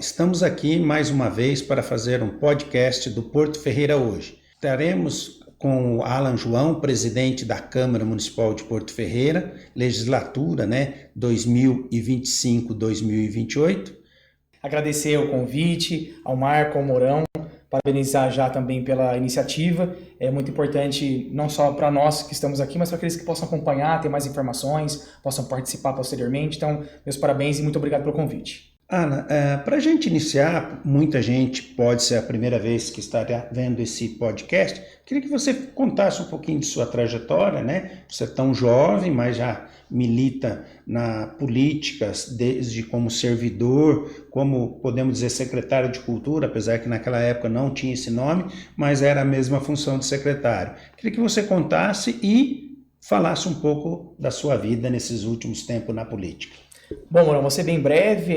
estamos aqui mais uma vez para fazer um podcast do Porto Ferreira hoje. Estaremos com o Alan João, presidente da Câmara Municipal de Porto Ferreira, legislatura 2025-2028. Agradecer o convite, ao Marco, ao Mourão, parabenizar já também pela iniciativa. É muito importante não só para nós que estamos aqui, mas para aqueles que possam acompanhar, ter mais informações, possam participar posteriormente. Então, meus parabéns e muito obrigado pelo convite. Ana, para a gente iniciar, muita gente pode ser a primeira vez que estará vendo esse podcast. Queria que você contasse um pouquinho de sua trajetória, Você é tão jovem, mas já milita na política, desde como servidor, como podemos dizer secretário de cultura, apesar que naquela época não tinha esse nome, mas era a mesma função de secretário. Queria que você contasse e falasse um pouco da sua vida nesses últimos tempos na política. Bom, Mourão, vou ser bem breve.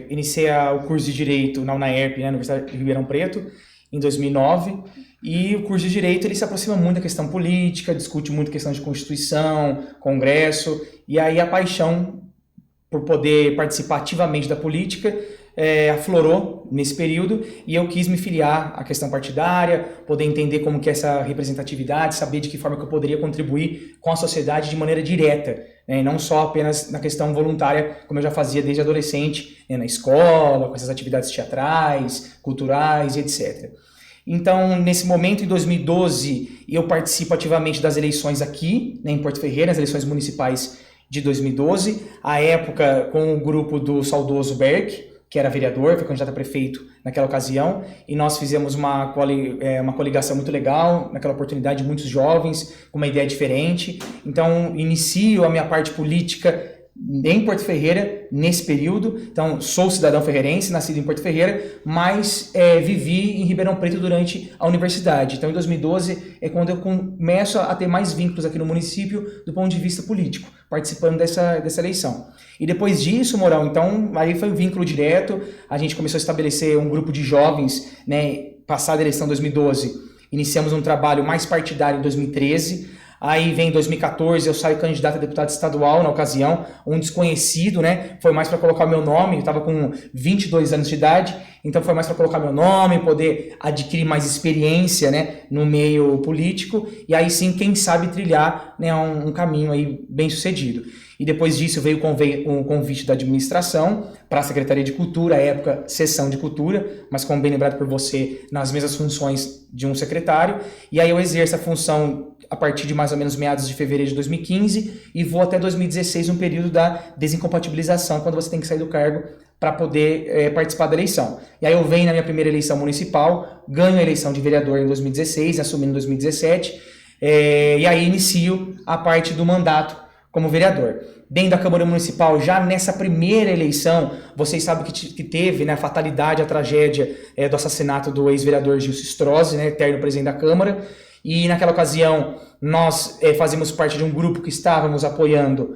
Iniciei o curso de Direito na UNAERP, na Universidade de Ribeirão Preto, em 2009. E o curso de Direito ele se aproxima muito da questão política, discute muito a questão de Constituição, Congresso. E aí a paixão por poder participar ativamente da política aflorou nesse período e eu quis me filiar à questão partidária, poder entender como que é essa representatividade, saber de que forma que eu poderia contribuir com a sociedade de maneira direta, e não só apenas na questão voluntária, como eu já fazia desde adolescente, na escola, com essas atividades teatrais, culturais e etc. Então, nesse momento, em 2012, eu participo ativamente das eleições aqui, em Porto Ferreira, as eleições municipais de 2012, à época com o grupo do saudoso Berck, que era vereador, foi candidato a prefeito naquela ocasião, e nós fizemos uma coligação muito legal, naquela oportunidade, muitos jovens, com uma ideia diferente. Então, inicio a minha parte política em Porto Ferreira, nesse período. Então, sou cidadão ferreirense, nascido em Porto Ferreira, mas vivi em Ribeirão Preto durante a universidade. Então, em 2012 é quando eu começo a ter mais vínculos aqui no município do ponto de vista político, participando dessa eleição. E depois disso, Mourão, então, aí foi um vínculo direto, a gente começou a estabelecer um grupo de jovens, passada a eleição de 2012, iniciamos um trabalho mais partidário em 2013, aí vem em 2014, eu saio candidato a deputado estadual na ocasião, um desconhecido, foi mais para colocar o meu nome, eu estava com 22 anos de idade, então foi mais para colocar meu nome, poder adquirir mais experiência, no meio político, e aí sim, quem sabe trilhar, um caminho aí bem sucedido. E depois disso veio um convite da administração para a Secretaria de Cultura, à época, Seção de Cultura, mas como bem lembrado por você, nas mesmas funções de um secretário, e aí eu exerço a função a partir de mais ou menos meados de fevereiro de 2015 e vou até 2016, um período da desincompatibilização, quando você tem que sair do cargo para poder participar da eleição. E aí eu venho na minha primeira eleição municipal, ganho a eleição de vereador em 2016, assumindo em 2017, e aí inicio a parte do mandato como vereador. Dentro da Câmara Municipal, já nessa primeira eleição, vocês sabem que teve a fatalidade, a tragédia do assassinato do ex-vereador Gilson Strozzi, eterno presidente da Câmara, e naquela ocasião nós fazíamos parte de um grupo que estávamos apoiando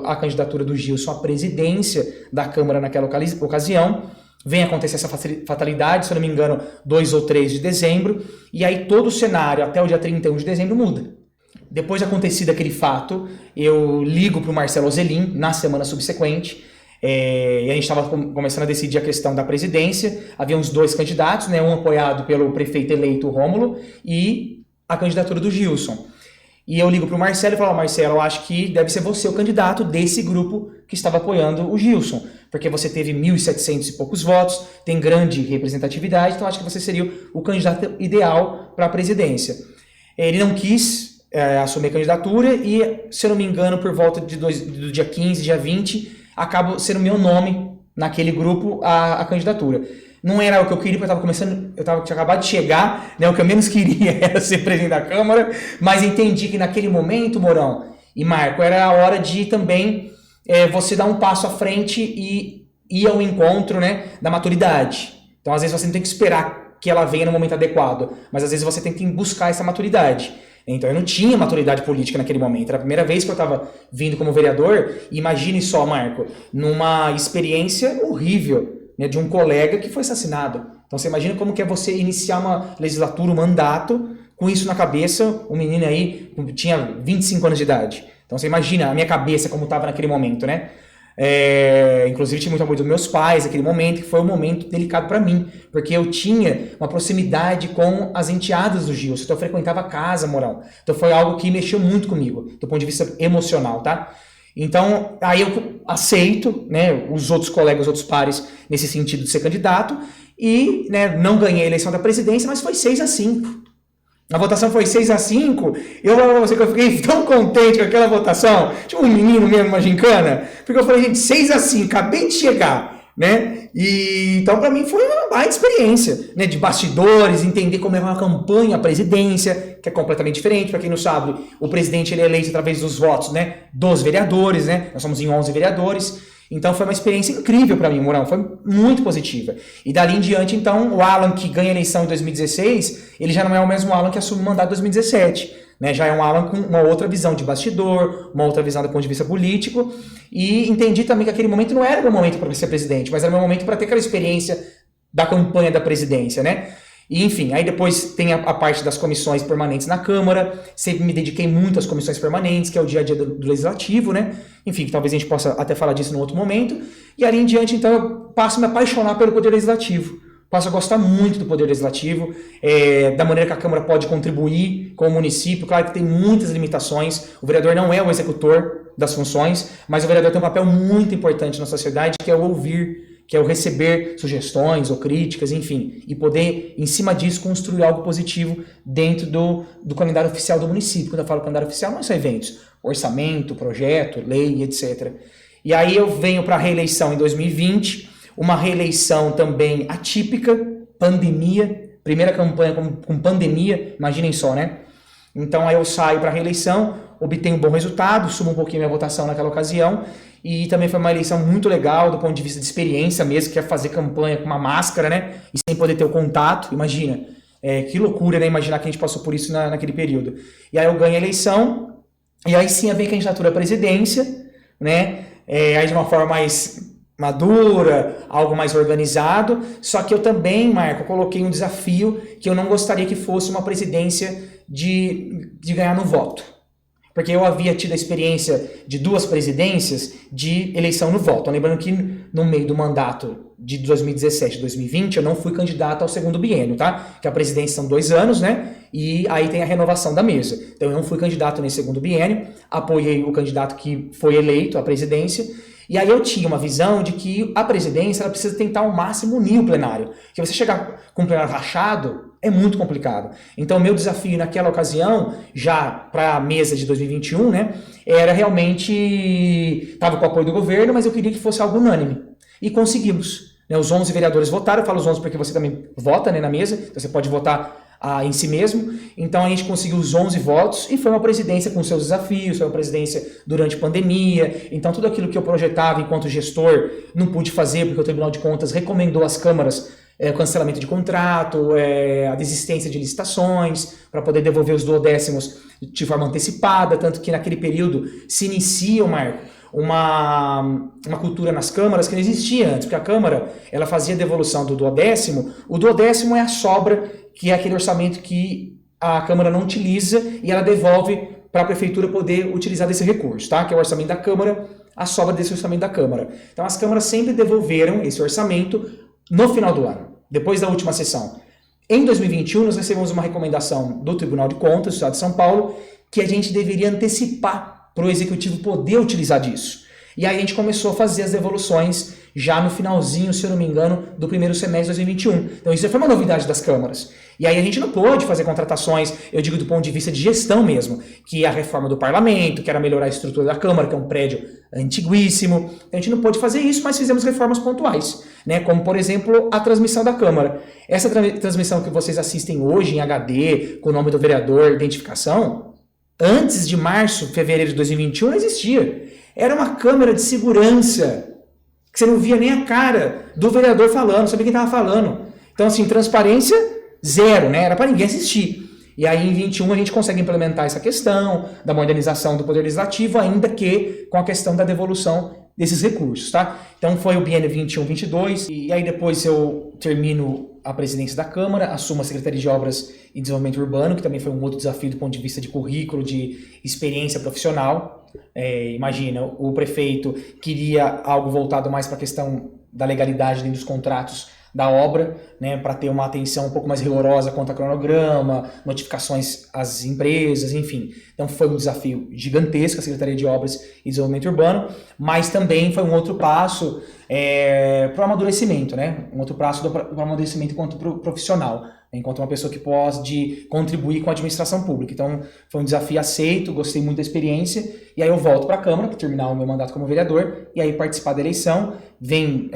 a candidatura do Gilson à presidência da Câmara naquela ocasião. Vem acontecer essa fatalidade, se eu não me engano, 2 ou 3 de dezembro, e aí todo o cenário até o dia 31 de dezembro muda. Depois de acontecido aquele fato, eu ligo para o Marcelo Ozelin na semana subsequente, e a gente estava começando a decidir a questão da presidência. Havia uns 2 candidatos, um apoiado pelo prefeito eleito Rômulo e a candidatura do Gilson. E eu ligo para o Marcelo e falo: Marcelo, eu acho que deve ser você o candidato desse grupo que estava apoiando o Gilson, porque você teve 1.700 e poucos votos, tem grande representatividade, então acho que você seria o candidato ideal para a presidência. Ele não quis assumir a candidatura e, se eu não me engano, por volta do dia 15, dia 20, acaba sendo meu nome naquele grupo a candidatura. Não era o que eu queria, porque tinha acabado de chegar, o que eu menos queria era ser presidente da Câmara, mas entendi que naquele momento, Mourão e Marco, era a hora de também você dar um passo à frente e ir ao encontro da maturidade. Então, às vezes, você não tem que esperar que ela venha no momento adequado, mas às vezes você tem que buscar essa maturidade. Então eu não tinha maturidade política naquele momento, era a primeira vez que eu estava vindo como vereador. Imagine só, Marco, numa experiência horrível, de um colega que foi assassinado. Então você imagina como que é você iniciar uma legislatura, um mandato, com isso na cabeça, um menino aí tinha 25 anos de idade. Então você imagina a minha cabeça como estava naquele momento, Inclusive tinha muito apoio dos meus pais naquele momento, que foi um momento delicado para mim, porque eu tinha uma proximidade com as enteadas do Gilson, então eu frequentava a casa, Mourão. Então foi algo que mexeu muito comigo, do ponto de vista emocional, tá? Então, aí eu aceito, né, os outros colegas, os outros pares, nesse sentido de ser candidato, e, né, não ganhei a eleição da presidência, mas foi 6-5. A votação foi 6-5. Eu vou você que eu fiquei tão contente com aquela votação, tipo um menino mesmo, uma gincana, porque eu falei, gente, 6-5, acabei de chegar, né? E então para mim foi uma baita experiência, né, de bastidores, entender como é uma campanha à presidência, que é completamente diferente. Para quem não sabe, o presidente ele é eleito através dos votos, né, dos vereadores, né? Nós somos em 11 vereadores. Então foi uma experiência incrível para mim, Mourão, foi muito positiva. E dali em diante, então, o Alan que ganha a eleição em 2016, ele já não é o mesmo Alan que assume o mandato em 2017. Né? Já é um Alan com uma outra visão de bastidor, uma outra visão do ponto de vista político. E entendi também que aquele momento não era o meu momento para ser presidente, mas era o meu momento para ter aquela experiência da campanha da presidência, né? E, enfim, aí depois tem a parte das comissões permanentes na Câmara, sempre me dediquei muito às comissões permanentes, que é o dia a dia do Legislativo, né? Enfim, que talvez a gente possa até falar disso num outro momento. E ali em diante, então, eu passo a me apaixonar pelo Poder Legislativo. Passo a gostar muito do Poder Legislativo, da maneira que a Câmara pode contribuir com o município. Claro que tem muitas limitações, o vereador não é o executor das funções, mas o vereador tem um papel muito importante na sociedade, que é o ouvir, que é o receber sugestões ou críticas, enfim, e poder, em cima disso, construir algo positivo dentro do calendário oficial do município. Quando eu falo calendário oficial, não são eventos, orçamento, projeto, lei, etc. E aí eu venho para a reeleição em 2020, uma reeleição também atípica, pandemia, primeira campanha com pandemia, imaginem só, né? Então aí eu saio para a reeleição, obtenho um bom resultado, subo um pouquinho a minha votação naquela ocasião, e também foi uma eleição muito legal do ponto de vista de experiência mesmo, que é fazer campanha com uma máscara, né? E sem poder ter o contato, imagina. Que loucura, né? Imaginar que a gente passou por isso naquele período. E aí eu ganho a eleição, e aí sim vem a candidatura à presidência, né? Aí de uma forma mais madura, algo mais organizado. Só que eu também, Marco, coloquei um desafio que eu não gostaria que fosse uma presidência de ganhar no voto. Porque eu havia tido a experiência de 2 presidências de eleição no voto. Lembrando que no meio do mandato de 2017 e 2020, eu não fui candidato ao segundo biênio, tá? Que a presidência são 2 anos, né? E aí tem a renovação da mesa. Então eu não fui candidato nesse segundo biênio, apoiei o candidato que foi eleito à presidência. E aí eu tinha uma visão de que a presidência ela precisa tentar ao máximo unir o plenário. Que você chegar com o plenário rachado é muito complicado. Então o meu desafio naquela ocasião, já para a mesa de 2021, né, era realmente... Estava com o apoio do governo, mas eu queria que fosse algo unânime. E conseguimos. Né, os 11 vereadores votaram, eu falo os 11 porque você também vota, né, na mesa, então você pode votar em si mesmo. Então a gente conseguiu os 11 votos e foi uma presidência com seus desafios, foi uma presidência durante a pandemia. Então tudo aquilo que eu projetava enquanto gestor não pude fazer porque o Tribunal de Contas recomendou às câmaras cancelamento de contrato, a desistência de licitações para poder devolver os duodécimos de forma antecipada, tanto que naquele período se inicia, Marco, uma cultura nas câmaras que não existia antes, porque a Câmara ela fazia devolução do duodécimo. O duodécimo é a sobra, que é aquele orçamento que a Câmara não utiliza e ela devolve para a Prefeitura poder utilizar desse recurso, tá? Que é o orçamento da Câmara, a sobra desse orçamento da Câmara. Então as câmaras sempre devolveram esse orçamento no final do ano, depois da última sessão. Em 2021, nós recebemos uma recomendação do Tribunal de Contas do Estado de São Paulo que a gente deveria antecipar para o Executivo poder utilizar disso. E aí a gente começou a fazer as devoluções já no finalzinho, se eu não me engano, do primeiro semestre de 2021. Então isso foi uma novidade das câmaras. E aí a gente não pôde fazer contratações, eu digo do ponto de vista de gestão mesmo, que é a reforma do parlamento, que era melhorar a estrutura da Câmara, que é um prédio antiguíssimo. A gente não pôde fazer isso, mas fizemos reformas pontuais, né? Como, por exemplo, a transmissão da Câmara. Essa transmissão que vocês assistem hoje em HD, com o nome do vereador, identificação, antes de março, fevereiro de 2021, não existia. Era uma câmera de segurança, que você não via nem a cara do vereador falando, não sabia quem estava falando. Então, assim, transparência zero, né? Era para ninguém assistir. E aí, em 21, a gente consegue implementar essa questão da modernização do Poder Legislativo, ainda que com a questão da devolução desses recursos, tá? Então, foi o biênio 21-22, e aí depois eu termino a presidência da Câmara, assumo a Secretaria de Obras e Desenvolvimento Urbano, que também foi um outro desafio do ponto de vista de currículo, de experiência profissional. Imagina, o prefeito queria algo voltado mais para a questão da legalidade dentro dos contratos da obra, né, para ter uma atenção um pouco mais rigorosa quanto a cronograma, notificações às empresas, enfim. Então foi um desafio gigantesco a Secretaria de Obras e Desenvolvimento Urbano, mas também foi um outro passo para o amadurecimento, né? Um outro passo para o amadurecimento enquanto profissional, enquanto uma pessoa que pode contribuir com a administração pública. Então foi um desafio aceito, gostei muito da experiência, e aí eu volto para a Câmara para terminar o meu mandato como vereador, e aí participar da eleição, vem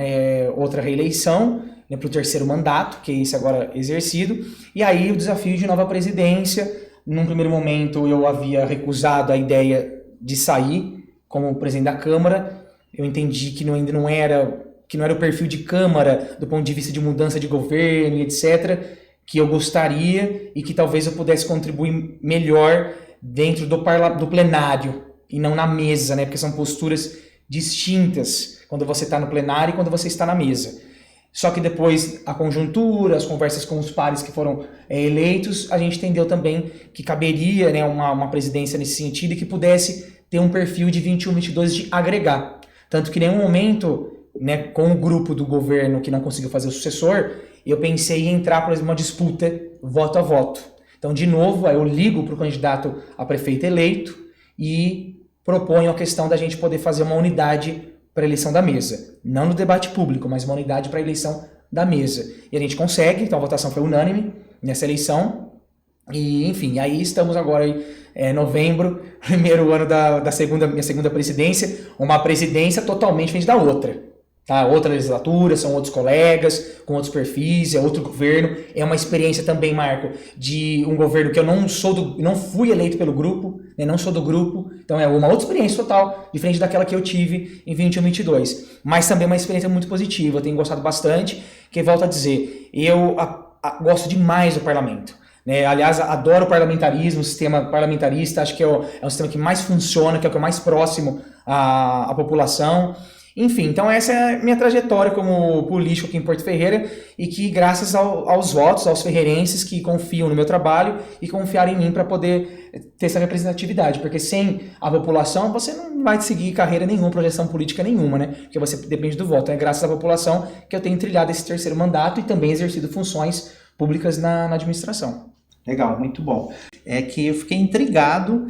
outra reeleição, né, para o terceiro mandato, que é esse agora exercido, e aí o desafio de nova presidência. Num primeiro momento eu havia recusado a ideia de sair como presidente da Câmara, eu entendi que ainda não era o perfil de Câmara do ponto de vista de mudança de governo e etc., que eu gostaria e que talvez eu pudesse contribuir melhor dentro do plenário e não na mesa, né, porque são posturas distintas quando você está no plenário e quando você está na mesa. Só que depois a conjuntura, as conversas com os pares que foram eleitos, a gente entendeu também que caberia, né, uma presidência nesse sentido e que pudesse ter um perfil de 21, 22 de agregar. Tanto que em nenhum momento, né, com o grupo do governo que não conseguiu fazer o sucessor, eu pensei em entrar, por exemplo, uma disputa voto a voto. Então, de novo, aí eu ligo para o candidato a prefeito eleito e proponho a questão da gente poder fazer uma unidade para a eleição da mesa. Não no debate público, mas uma unidade para a eleição da mesa. E a gente consegue, então a votação foi unânime nessa eleição. E, enfim, aí estamos agora em novembro, primeiro ano da minha segunda presidência, uma presidência totalmente diferente da outra. Tá? Outra legislatura, são outros colegas, com outros perfis, é outro governo. É uma experiência também, Marco, de um governo que eu não fui eleito pelo grupo, né? Não sou do grupo. Então é uma outra experiência total, diferente daquela que eu tive em 21, 22. Mas também uma experiência muito positiva, eu tenho gostado bastante, que volto a dizer, eu gosto demais do parlamento. Né? Aliás, adoro o parlamentarismo, o sistema parlamentarista, acho que é o sistema que mais funciona, que é o que é mais próximo à população. Enfim, então essa é a minha trajetória como político aqui em Porto Ferreira e que graças aos votos, aos ferreirenses que confiam no meu trabalho e confiaram em mim para poder ter essa representatividade, porque sem a população você não vai seguir carreira nenhuma, projeção política nenhuma, né? Porque você depende do voto. É graças à população que eu tenho trilhado esse terceiro mandato e também exercido funções públicas na administração. Legal, muito bom. É que eu fiquei intrigado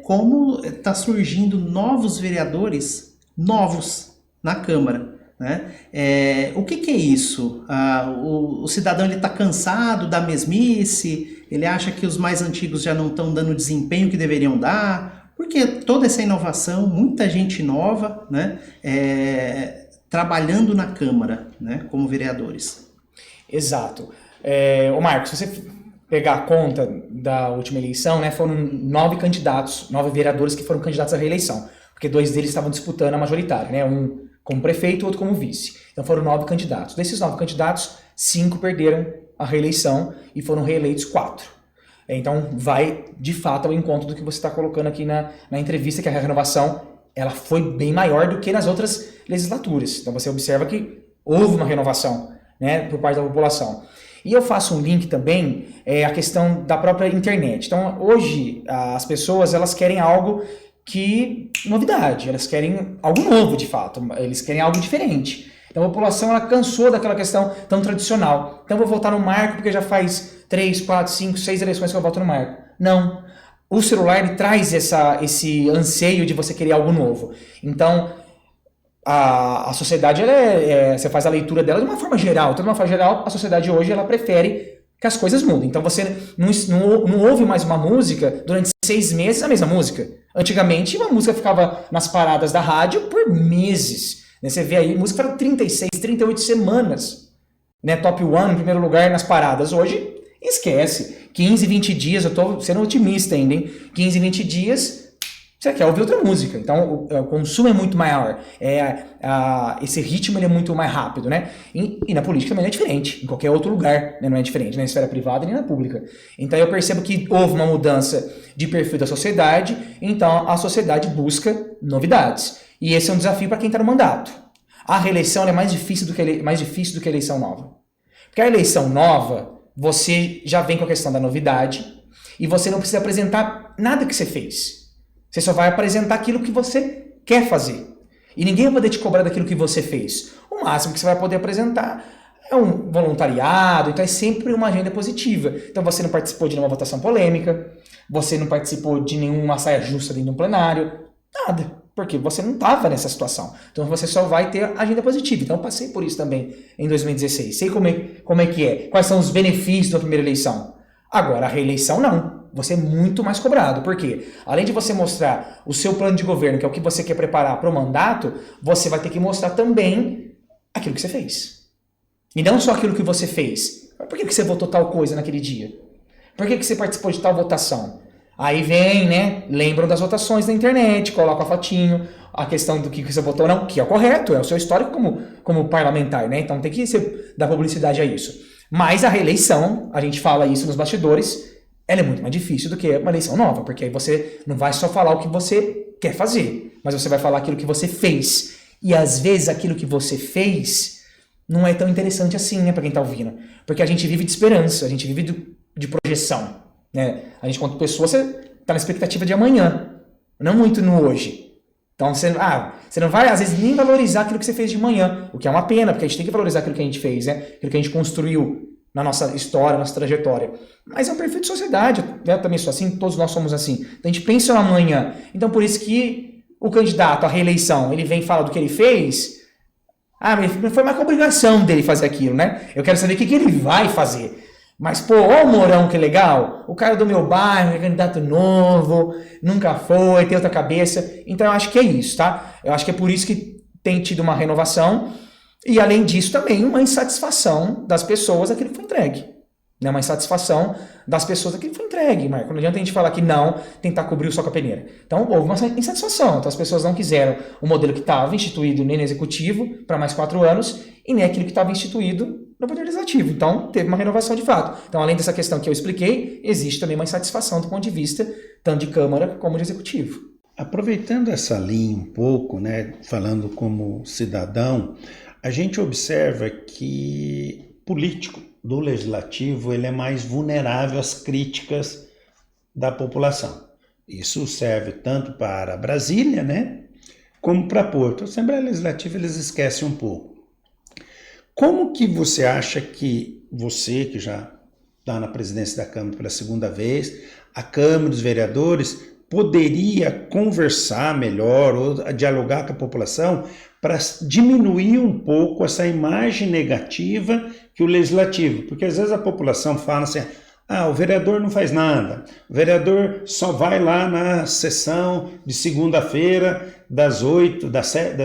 como está surgindo novos vereadores novos na Câmara, né? O que é isso? O cidadão está cansado da mesmice, ele acha que os mais antigos já não estão dando o desempenho que deveriam dar, porque toda essa inovação, muita gente nova, né, trabalhando na Câmara, né, como vereadores. Exato. Ô Marcos, se você pegar a conta da última eleição, né, foram 9 vereadores que foram candidatos à reeleição, porque 2 deles estavam disputando a majoritária, né? Um como prefeito e outro como vice. Então foram 9 candidatos. Desses 9 candidatos, 5 perderam a reeleição e foram reeleitos 4. Então vai, de fato, ao encontro do que você está colocando aqui na entrevista, que a renovação ela foi bem maior do que nas outras legislaturas. Então você observa que houve uma renovação, né, por parte da população. E eu faço um link também a questão da própria internet. Então hoje as pessoas elas querem algo novidade, elas querem algo novo de fato, eles querem algo diferente. Então a população ela cansou daquela questão tão tradicional. Então eu vou votar no Marco porque já faz 3, 4, 5, 6 eleições que eu voto no Marco. Não. O celular ele traz esse anseio de você querer algo novo. Então a sociedade, você faz a leitura dela de uma forma geral. Então, de uma forma geral, a sociedade hoje ela prefere que as coisas mudem. Então você não ouve mais uma música durante 6 meses a mesma música. Antigamente uma música ficava nas paradas da rádio por meses. Né? Você vê aí música para 36, 38 semanas. Né? Top 1 em primeiro lugar nas paradas. Hoje esquece. 15, 20 dias, eu estou sendo otimista ainda, hein? 15, 20 dias você quer ouvir outra música. Então o consumo é muito maior. Esse ritmo ele é muito mais rápido, né? E na política também é diferente. Em qualquer outro lugar, né, não é diferente. Na esfera privada nem na pública. Então eu percebo que houve uma mudança de perfil da sociedade. Então a sociedade busca novidades. E esse é um desafio para quem está no mandato. A reeleição é mais difícil do que a eleição nova. Porque a eleição nova, você já vem com a questão da novidade. E você não precisa apresentar nada que você fez. Você só vai apresentar aquilo que você quer fazer. E ninguém vai poder te cobrar daquilo que você fez. O máximo que você vai poder apresentar é um voluntariado, então é sempre uma agenda positiva. Então você não participou de nenhuma votação polêmica, você não participou de nenhuma saia justa dentro de um plenário, nada. Porque você não estava nessa situação. Então você só vai ter agenda positiva. Então eu passei por isso também em 2016. Sei como é que é. Quais são os benefícios da primeira eleição. Agora, a reeleição não. Você é muito mais cobrado. Por quê? Além de você mostrar o seu plano de governo, que é o que você quer preparar para o mandato, você vai ter que mostrar também aquilo que você fez. E não só aquilo que você fez. Mas por que você votou tal coisa naquele dia? Por que você participou de tal votação? Aí vem, né? Lembram das votações na internet, coloca a fotinho, a questão do que você votou não, que é o correto, é o seu histórico como parlamentar, né? Então tem que dar publicidade a isso. Mas a reeleição, a gente fala isso nos bastidores, ela é muito mais difícil do que uma eleição nova, porque aí você não vai só falar o que você quer fazer, mas você vai falar aquilo que você fez. E às vezes aquilo que você fez não é tão interessante assim, né, para quem tá ouvindo. Porque a gente vive de esperança, a gente vive de projeção. Né? A gente, quanto pessoa, você está na expectativa de amanhã, não muito no hoje. Então, você não vai, às vezes, nem valorizar aquilo que você fez de manhã, o que é uma pena, porque a gente tem que valorizar aquilo que a gente fez, né? Aquilo que a gente construiu na nossa história, na nossa trajetória. Mas é um perfil de sociedade, eu também sou assim, todos nós somos assim. Então, a gente pensa no amanhã. Então, por isso que o candidato à reeleição, ele vem e fala do que ele fez, mas foi uma obrigação dele fazer aquilo, né? Eu quero saber o que ele vai fazer. Mas, pô, ó o Mourão, que legal. O cara do meu bairro, é candidato novo, nunca foi, tem outra cabeça. Então, eu acho que é isso, tá? Eu acho que é por isso que tem tido uma renovação. E, além disso, também uma insatisfação das pessoas daquilo que foi entregue. Né? Uma insatisfação das pessoas daquilo que foi entregue, Marco. Não adianta a gente falar que não, tentar cobrir o sol com a peneira. Então, houve uma insatisfação. Então, as pessoas não quiseram o modelo que estava instituído nem no Executivo para mais 4 anos e nem aquilo que estava instituído no Poder Legislativo. Então, teve uma renovação de fato. Então, além dessa questão que eu expliquei, existe também uma insatisfação do ponto de vista tanto de Câmara como de Executivo. Aproveitando essa linha um pouco, né, falando como cidadão, a gente observa que político do Legislativo ele é mais vulnerável às críticas da população. Isso serve tanto para Brasília, né, como para Porto. A Assembleia Legislativa eles esquecem um pouco. Como que você acha que você, que já está na presidência da Câmara pela segunda vez, a Câmara dos Vereadores poderia conversar melhor ou dialogar com a população para diminuir um pouco essa imagem negativa que o Legislativo, porque às vezes a população fala assim, o vereador não faz nada, o vereador só vai lá na sessão de segunda-feira das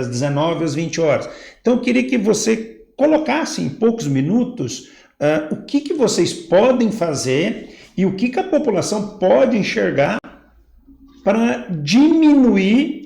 19 às 20 horas. Então eu queria que você colocasse em poucos minutos o que vocês podem fazer e o que a população pode enxergar para diminuir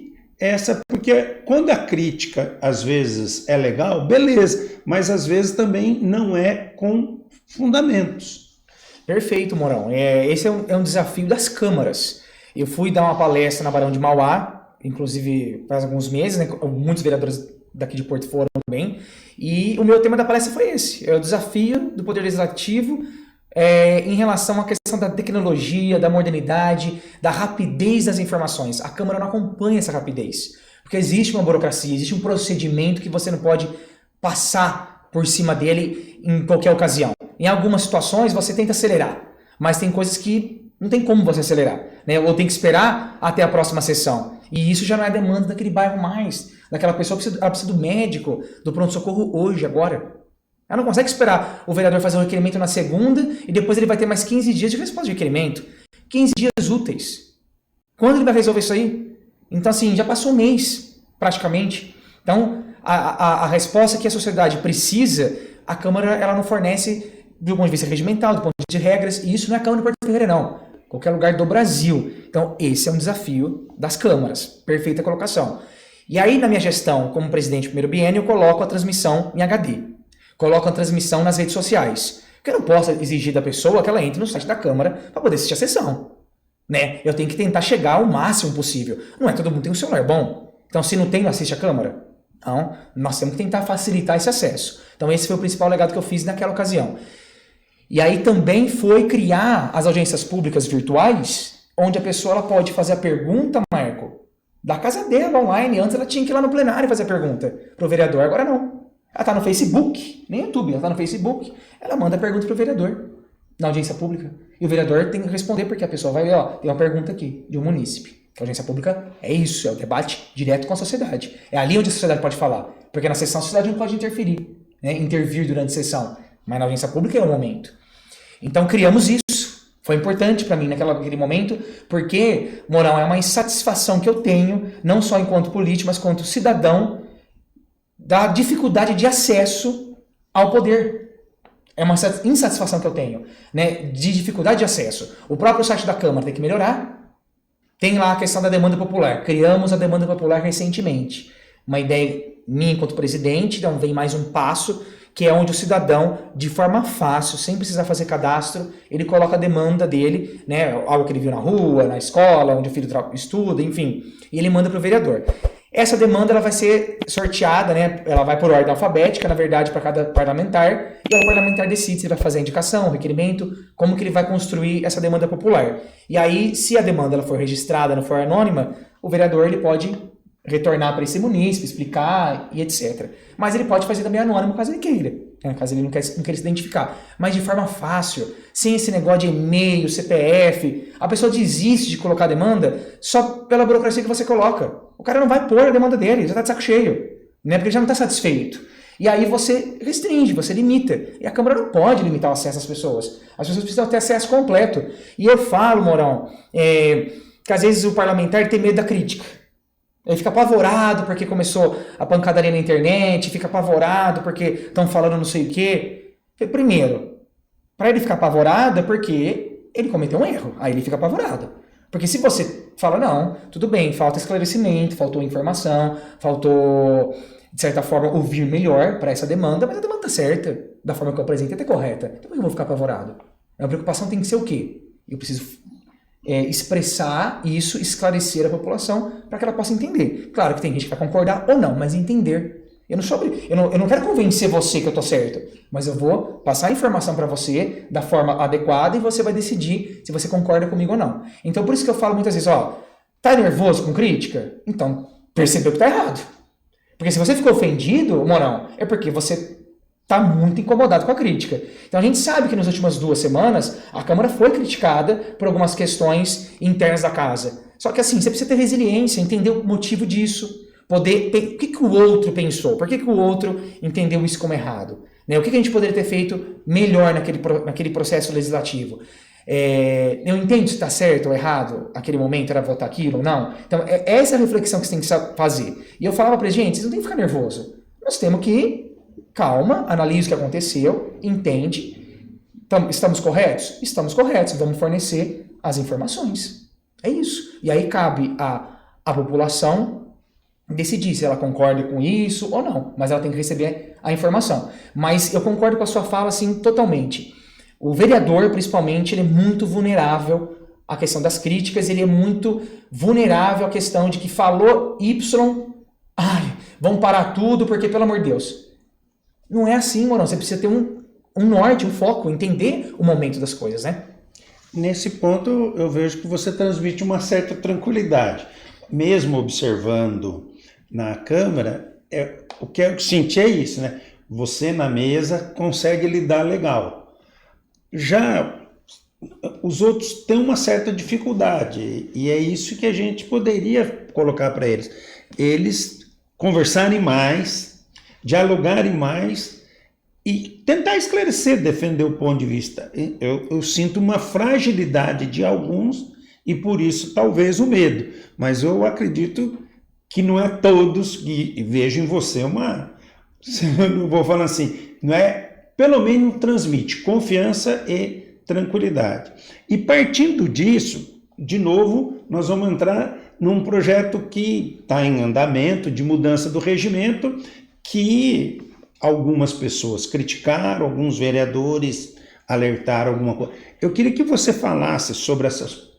porque quando a crítica às vezes é legal, beleza, mas às vezes também não é com fundamentos. Perfeito, Mourão. Esse é um desafio das câmaras. Eu fui dar uma palestra na Barão de Mauá, inclusive faz alguns meses, né? Muitos vereadores daqui de Porto foram também, e o meu tema da palestra foi esse, é o desafio do Poder Legislativo em relação à questão da tecnologia, da modernidade, da rapidez das informações. A Câmara não acompanha essa rapidez, porque existe uma burocracia, existe um procedimento que você não pode passar por cima dele em qualquer ocasião. Em algumas situações você tenta acelerar, mas tem coisas que não tem como você acelerar, né? Ou tem que esperar até a próxima sessão. E isso já não é demanda daquele bairro mais, daquela pessoa que ela precisa do médico, do pronto-socorro hoje, agora. Ela não consegue esperar o vereador fazer um requerimento na segunda e depois ele vai ter mais 15 dias de resposta de requerimento. 15 dias úteis. Quando ele vai resolver isso aí? Então, assim, já passou um mês, praticamente. Então, a resposta que a sociedade precisa, a Câmara ela não fornece do ponto de vista regimental, do ponto de vista de regras, e isso não é a Câmara de Porto Ferreira, não. Qualquer lugar do Brasil. Então, esse é um desafio das câmaras. Perfeita colocação. E aí, na minha gestão, como presidente do primeiro biênio, eu coloco a transmissão em HD. Coloco a transmissão nas redes sociais. Porque eu não posso exigir da pessoa que ela entre no site da Câmara para poder assistir a sessão. Né? Eu tenho que tentar chegar ao máximo possível. Não é todo mundo tem um celular bom. Então, se não tem, não assiste a Câmara. Então, nós temos que tentar facilitar esse acesso. Então, esse foi o principal legado que eu fiz naquela ocasião. E aí também foi criar as audiências públicas virtuais onde a pessoa ela pode fazer a pergunta, Marco, da casa dela online. Antes ela tinha que ir lá no plenário fazer a pergunta para o vereador, agora não. Ela está no Facebook, nem YouTube, ela está no Facebook, ela manda a pergunta para o vereador, na audiência pública. E o vereador tem que responder, porque a pessoa vai ver, tem uma pergunta aqui, de um munícipe. Que a audiência pública é isso, é o debate direto com a sociedade. É ali onde a sociedade pode falar. Porque na sessão a sociedade não pode interferir, né? Intervir durante a sessão. Mas na audiência pública é o momento. Então criamos isso. Foi importante para mim naquele momento, porque, Mourão, é uma insatisfação que eu tenho, não só enquanto político, mas enquanto cidadão, da dificuldade de acesso ao poder. É uma insatisfação que eu tenho, né, de dificuldade de acesso. O próprio site da Câmara tem que melhorar. Tem lá a questão da demanda popular. Criamos a demanda popular recentemente. Uma ideia minha enquanto presidente, então vem mais um passo, que é onde o cidadão, de forma fácil, sem precisar fazer cadastro, ele coloca a demanda dele, né, algo que ele viu na rua, na escola, onde o filho estuda, enfim, e ele manda para o vereador. Essa demanda ela vai ser sorteada, né? Ela vai por ordem alfabética, na verdade, para cada parlamentar, e o parlamentar decide se ele vai fazer a indicação, o requerimento, como que ele vai construir essa demanda popular. E aí, se a demanda ela for registrada, não for anônima, o vereador ele pode retornar para esse munícipe, explicar e etc. Mas ele pode fazer também anônimo, caso ele queira, né? Caso ele não queira se identificar. Mas de forma fácil, sem esse negócio de e-mail, CPF, a pessoa desiste de colocar a demanda só pela burocracia que você coloca. O cara não vai pôr a demanda dele, já está de saco cheio, né? Porque ele já não está satisfeito. E aí você restringe, você limita. E a Câmara não pode limitar o acesso às pessoas. As pessoas precisam ter acesso completo. E eu falo, Mourão, que às vezes o parlamentar tem medo da crítica. Ele fica apavorado porque começou a pancadaria na internet, fica apavorado porque estão falando não sei o quê. Primeiro, para ele ficar apavorado é porque ele cometeu um erro. Aí ele fica apavorado. Porque se você fala, não, tudo bem, falta esclarecimento, faltou informação, faltou, de certa forma, ouvir melhor para essa demanda, mas a demanda está certa, da forma que eu apresentei, até correta. Então por que eu vou ficar apavorado? A preocupação tem que ser o quê? Eu preciso expressar isso, esclarecer a população para que ela possa entender. Claro que tem gente que vai concordar ou não, mas entender. Eu não quero convencer você que eu estou certo, mas eu vou passar a informação para você da forma adequada e você vai decidir se você concorda comigo ou não. Então, por isso que eu falo muitas vezes, tá nervoso com crítica? Então, percebeu que tá errado. Porque se você ficou ofendido, Mourão, é porque você tá muito incomodado com a crítica. Então, a gente sabe que nas últimas 2 semanas, a Câmara foi criticada por algumas questões internas da casa. Só que assim, você precisa ter resiliência, entender o motivo disso, o que o outro pensou, por que o outro entendeu isso como errado, né? O que a gente poderia ter feito melhor naquele processo legislativo. Eu entendo se está certo ou errado, aquele momento era votar aquilo ou não. Então, essa é a reflexão que você tem que fazer. E eu falava para gente, vocês não tem que ficar nervoso. Nós temos que, calma, analise o que aconteceu, entende. Estamos corretos? Estamos corretos, vamos fornecer as informações. É isso. E aí cabe à população decidir se ela concorda com isso ou não, mas ela tem que receber a informação. Mas eu concordo com a sua fala, assim, totalmente. O vereador, principalmente, ele é muito vulnerável à questão das críticas, ele é muito vulnerável à questão de que falou Y, vamos parar tudo, porque, pelo amor de Deus. Não é assim, Mourão, você precisa ter um norte, um foco, entender o momento das coisas, né? Nesse ponto, eu vejo que você transmite uma certa tranquilidade. Mesmo observando na Câmara, o que eu senti é isso, né? Você na mesa consegue lidar legal. Já os outros têm uma certa dificuldade, e é isso que a gente poderia colocar para eles. Eles conversarem mais, dialogarem mais e tentar esclarecer, defender o ponto de vista. Eu sinto uma fragilidade de alguns e por isso talvez o medo, mas eu acredito que não é todos, e vejo em você não vou falar assim, não é, pelo menos transmite confiança e tranquilidade. E partindo disso, de novo, nós vamos entrar num projeto que está em andamento de mudança do regimento, que algumas pessoas criticaram, alguns vereadores alertaram alguma coisa. Eu queria que você falasse sobre essas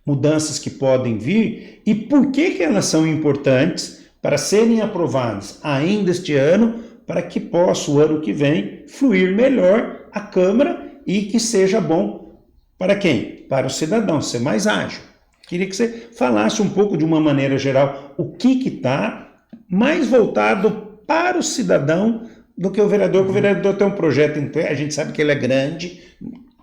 mudanças que podem vir e por que elas são importantes para serem aprovadas ainda este ano, para que possa o ano que vem fluir melhor a Câmara e que seja bom para quem? Para o cidadão, ser mais ágil. Queria que você falasse um pouco, de uma maneira geral, o que está mais voltado para o cidadão do que o vereador, porque o vereador tem um projeto inteiro, a gente sabe que ele é grande,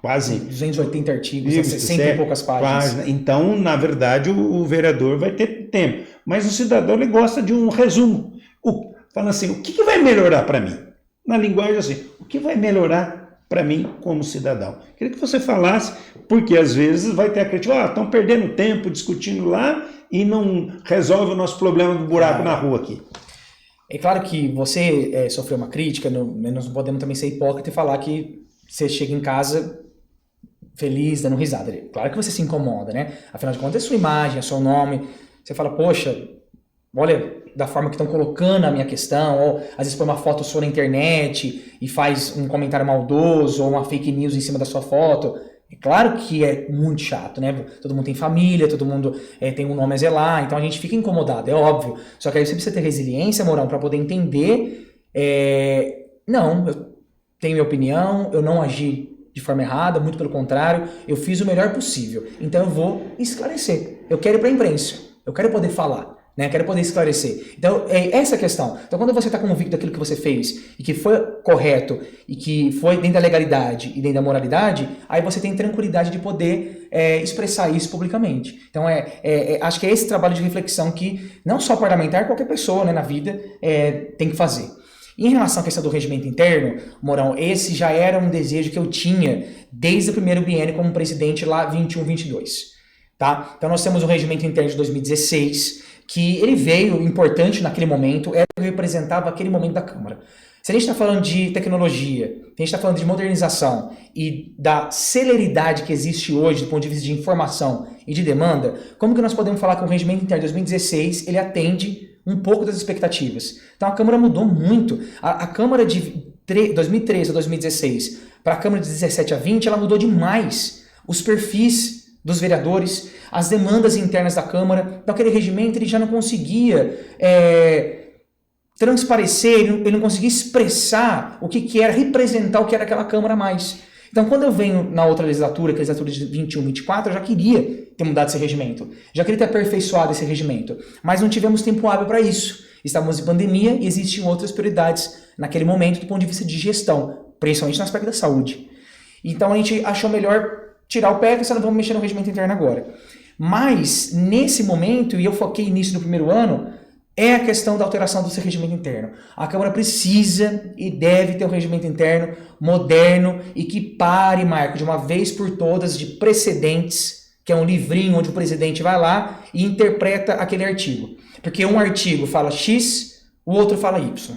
quase 280 artigos, 60 e poucas páginas. Então, na verdade, o vereador vai ter tempo. Mas o cidadão, ele gosta de um resumo. Fala assim, o que vai melhorar para mim? Na linguagem assim, o que vai melhorar para mim como cidadão? Queria que você falasse, porque às vezes vai ter a crítica, estão perdendo tempo discutindo lá e não resolve o nosso problema do buraco na rua aqui. É claro que você sofreu uma crítica, nós não podemos também ser hipócrita e falar que você chega em casa feliz, dando risada. Claro que você se incomoda, né? Afinal de contas, é sua imagem, é seu nome. Você fala, poxa, olha da forma que estão colocando a minha questão, ou às vezes põe uma foto sua na internet e faz um comentário maldoso ou uma fake news em cima da sua foto. É claro que é muito chato, né? Todo mundo tem família, todo mundo tem um nome a zelar, então a gente fica incomodado, é óbvio. Só que aí você precisa ter resiliência, Mourão, para poder entender, não, eu tenho minha opinião, eu não agi de forma errada, muito pelo contrário, eu fiz o melhor possível. Então eu vou esclarecer. Eu quero ir para a imprensa, eu quero poder falar, né? Eu quero poder esclarecer. Então é essa a questão. Então quando você está convicto daquilo que você fez e que foi correto e que foi dentro da legalidade e dentro da moralidade, aí você tem tranquilidade de poder expressar isso publicamente. Então acho que é esse trabalho de reflexão que não só parlamentar, qualquer pessoa, né, na vida tem que fazer. Em relação à questão do regimento interno, Mourão, esse já era um desejo que eu tinha desde o primeiro biênio como presidente lá 21-22. Tá? Então nós temos o regimento interno de 2016, que ele veio importante naquele momento, representava aquele momento da Câmara. Se a gente está falando de tecnologia, se a gente está falando de modernização e da celeridade que existe hoje do ponto de vista de informação e de demanda, como que nós podemos falar que o regimento interno de 2016 ele atende um pouco das expectativas? Então a Câmara mudou muito. A Câmara de 2013 a 2016 para a Câmara de 17 a 20, ela mudou demais. Os perfis dos vereadores, as demandas internas da Câmara. Então aquele regimento ele já não conseguia transparecer, ele não conseguia expressar o que era, representar o que era aquela Câmara mais. Então quando eu venho na outra legislatura, que é a legislatura de 21-24, eu já queria ter mudado esse regimento, já queria ter aperfeiçoado esse regimento, mas não tivemos tempo hábil para isso. Estávamos em pandemia e existiam outras prioridades naquele momento do ponto de vista de gestão, principalmente no aspecto da saúde. Então a gente achou melhor tirar o pé e pensar, não vamos mexer no regimento interno agora. Mas, nesse momento, e eu foquei nisso no primeiro ano, é a questão da alteração do seu regimento interno. A Câmara precisa e deve ter um regimento interno moderno e que pare, Marco, de uma vez por todas, de precedentes, que é um livrinho onde o presidente vai lá e interpreta aquele artigo. Porque um artigo fala X, o outro fala Y.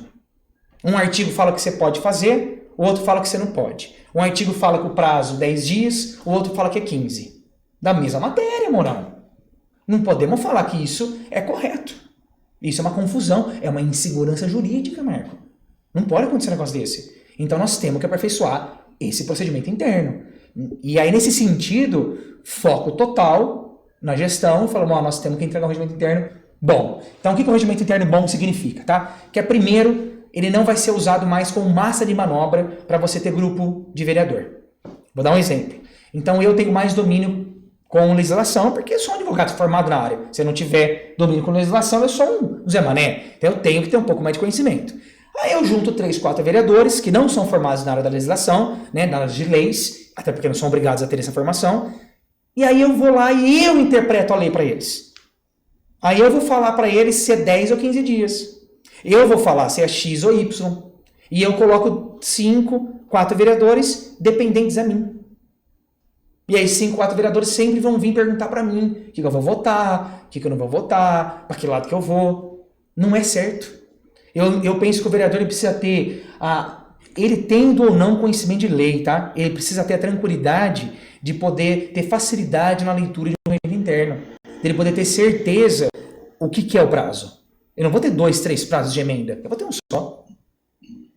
Um artigo fala que você pode fazer, o outro fala que você não pode. Um artigo fala que o prazo é 10 dias, o outro fala que é 15. Da mesma matéria, Mourão. Não podemos falar que isso é correto. Isso é uma confusão, é uma insegurança jurídica, Marco. Não pode acontecer um negócio desse. Então nós temos que aperfeiçoar esse procedimento interno. E aí, nesse sentido, foco total na gestão, falamos, nós temos que entregar um regimento interno bom. Então o que o regimento interno bom significa? Tá? Que é, primeiro, ele não vai ser usado mais como massa de manobra para você ter grupo de vereador. Vou dar um exemplo. Então eu tenho mais domínio com legislação, porque eu sou um advogado formado na área. Se eu não tiver domínio com legislação, eu sou um Zé Mané. Então eu tenho que ter um pouco mais de conhecimento. Aí eu junto 3, 4 vereadores que não são formados na área da legislação, né, na área de leis, até porque não são obrigados a ter essa formação. E aí eu vou lá e eu interpreto a lei para eles. Aí eu vou falar para eles se é 10 ou 15 dias. Eu vou falar se é X ou Y. E eu coloco 5, 4 vereadores dependentes a mim. E aí 5, 4 vereadores sempre vão vir perguntar para mim o que eu vou votar, o que eu não vou votar, para que lado que eu vou. Não é certo. Eu penso que o vereador ele precisa ter, ele tendo ou não conhecimento de lei, tá? Ele precisa ter a tranquilidade de poder ter facilidade na leitura de um regimento interno. De ele poder ter certeza o que é o prazo. Eu não vou ter 2, 3 prazos de emenda, eu vou ter um só.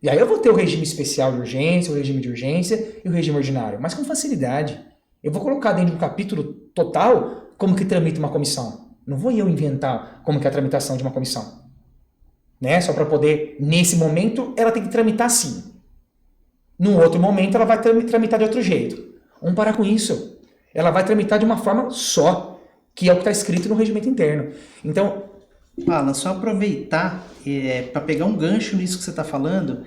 E aí eu vou ter o regime especial de urgência, o regime de urgência e o regime ordinário, mas com facilidade. Eu vou colocar dentro de um capítulo total como que tramita uma comissão. Não vou eu inventar como que é a tramitação de uma comissão. Né? Só para poder, nesse momento, ela tem que tramitar assim. No outro momento, ela vai tramitar de outro jeito. Vamos parar com isso. Ela vai tramitar de uma forma só. que é o que está escrito no regimento interno. Então, Alan, só aproveitar para pegar um gancho nisso que você está falando,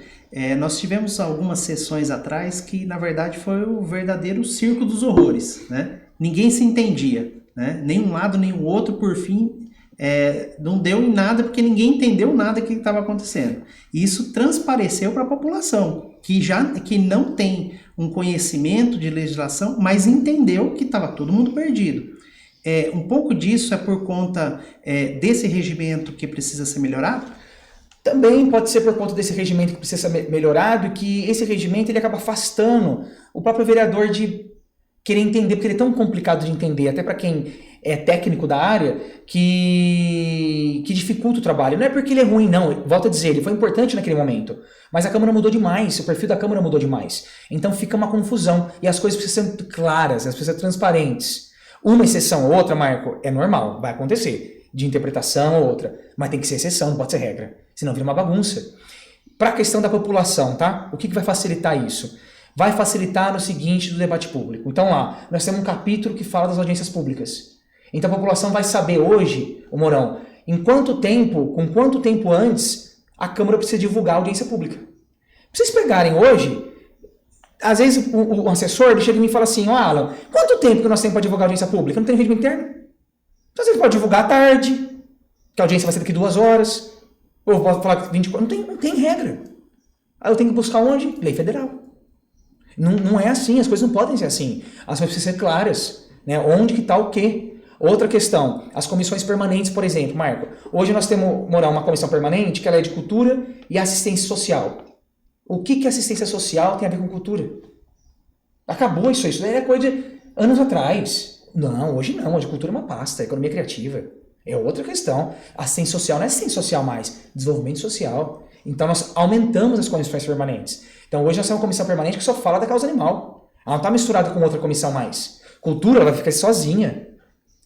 nós tivemos algumas sessões atrás que, na verdade, foi o verdadeiro circo dos horrores, né? Ninguém se entendia, né? Nem um lado, nem o outro, por fim, não deu em nada porque ninguém entendeu nada que estava acontecendo. E isso transpareceu para a população, que não tem um conhecimento de legislação, mas entendeu que estava todo mundo perdido. Um pouco disso é por conta desse regimento que precisa ser melhorado? Também pode ser por conta desse regimento que precisa ser melhorado e que esse regimento ele acaba afastando o próprio vereador de querer entender, porque ele é tão complicado de entender, até para quem é técnico da área, que dificulta o trabalho. Não é porque ele é ruim, não. Volto a dizer, ele foi importante naquele momento. Mas a Câmara mudou demais, o perfil da Câmara mudou demais. Então fica uma confusão e as coisas precisam ser claras, elas precisam ser transparentes. Uma exceção ou outra, Marco, é normal, vai acontecer, de interpretação ou outra, mas tem que ser exceção, não pode ser regra, senão vira uma bagunça. Para a questão da população, tá? O que vai facilitar isso? Vai facilitar no seguinte do debate público. Então lá, nós temos um capítulo que fala das audiências públicas. Então a população vai saber hoje, ô Mourão, com quanto tempo antes a Câmara precisa divulgar a audiência pública. Pra vocês pegarem hoje, às vezes o assessor ele chega em mim e fala assim, Alan, quanto tempo que nós temos para divulgar a audiência pública? Não tem regimento interno? Então você pode divulgar à tarde, que a audiência vai ser daqui 2 horas, ou posso falar 24, não tem regra. Aí eu tenho que buscar onde? Lei federal. Não é assim, as coisas não podem ser assim. As coisas precisam ser claras, né? Onde que está o quê? Outra questão, as comissões permanentes, por exemplo, Marco. Hoje nós temos, Mourão, uma comissão permanente, que ela é de cultura e assistência social. O que assistência social tem a ver com cultura? Acabou isso daí é coisa de anos atrás. Não, hoje cultura é uma pasta, economia criativa. É outra questão. Assistência social não é assistência social mais, desenvolvimento social. Então nós aumentamos as comissões permanentes. Então hoje nós temos uma comissão permanente que só fala da causa animal. Ela não está misturada com outra comissão mais. Cultura, ela vai ficar sozinha.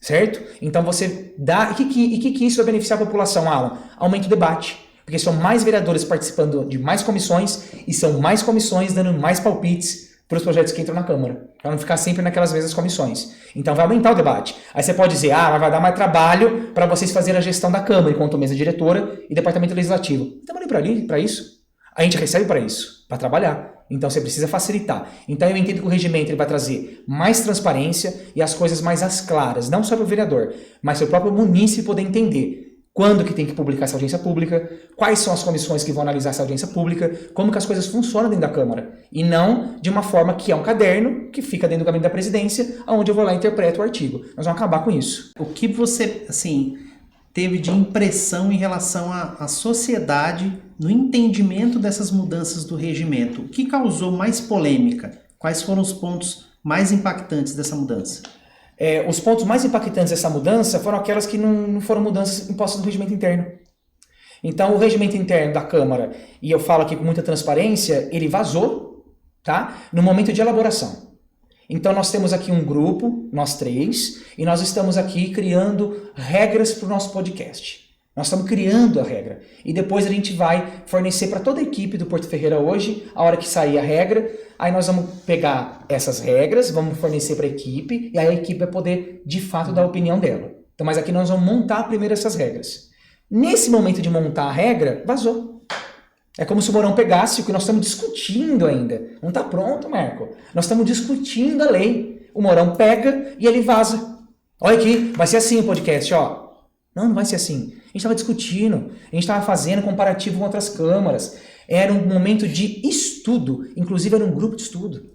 Certo? Então você dá... E que isso vai beneficiar a população, Alan? Aumenta o debate. Porque são mais vereadores participando de mais comissões e são mais comissões dando mais palpites para os projetos que entram na Câmara. Para não ficar sempre naquelas mesmas comissões. Então vai aumentar o debate. Aí você pode dizer, mas vai dar mais trabalho para vocês fazerem a gestão da Câmara, enquanto mesa diretora e departamento legislativo. Estamos ali para isso. A gente recebe para isso, para trabalhar. Então você precisa facilitar. Então eu entendo que o regimento ele vai trazer mais transparência e as coisas mais às claras, não só para o vereador, mas para o próprio munícipe poder entender quando que tem que publicar essa audiência pública, quais são as comissões que vão analisar essa audiência pública, como que as coisas funcionam dentro da Câmara. E não de uma forma que é um caderno que fica dentro do gabinete da presidência, onde eu vou lá e interpreto o artigo. Nós vamos acabar com isso. O que você, teve de impressão em relação à sociedade no entendimento dessas mudanças do regimento? O que causou mais polêmica? Quais foram os pontos mais impactantes dessa mudança? Os pontos mais impactantes dessa mudança foram aquelas que não foram mudanças impostas no regimento interno. Então, o regimento interno da Câmara, e eu falo aqui com muita transparência, ele vazou, tá? No momento de elaboração. Então, nós temos aqui um grupo, nós 3, e nós estamos aqui criando regras para o nosso podcast. Nós estamos criando a regra. E depois a gente vai fornecer para toda a equipe do Porto Ferreira hoje, a hora que sair a regra, aí nós vamos pegar essas regras, vamos fornecer para a equipe, e aí a equipe vai poder, de fato, dar a opinião dela. Então, mas aqui nós vamos montar primeiro essas regras. Nesse momento de montar a regra, vazou. É como se o Mourão pegasse o que nós estamos discutindo ainda. Não está pronto, Marco. Nós estamos discutindo a lei. O Mourão pega e ele vaza. Olha aqui, vai ser assim o podcast, ó. Não vai ser assim. A gente estava discutindo, a gente estava fazendo comparativo com outras câmaras. Era um momento de estudo, inclusive era um grupo de estudo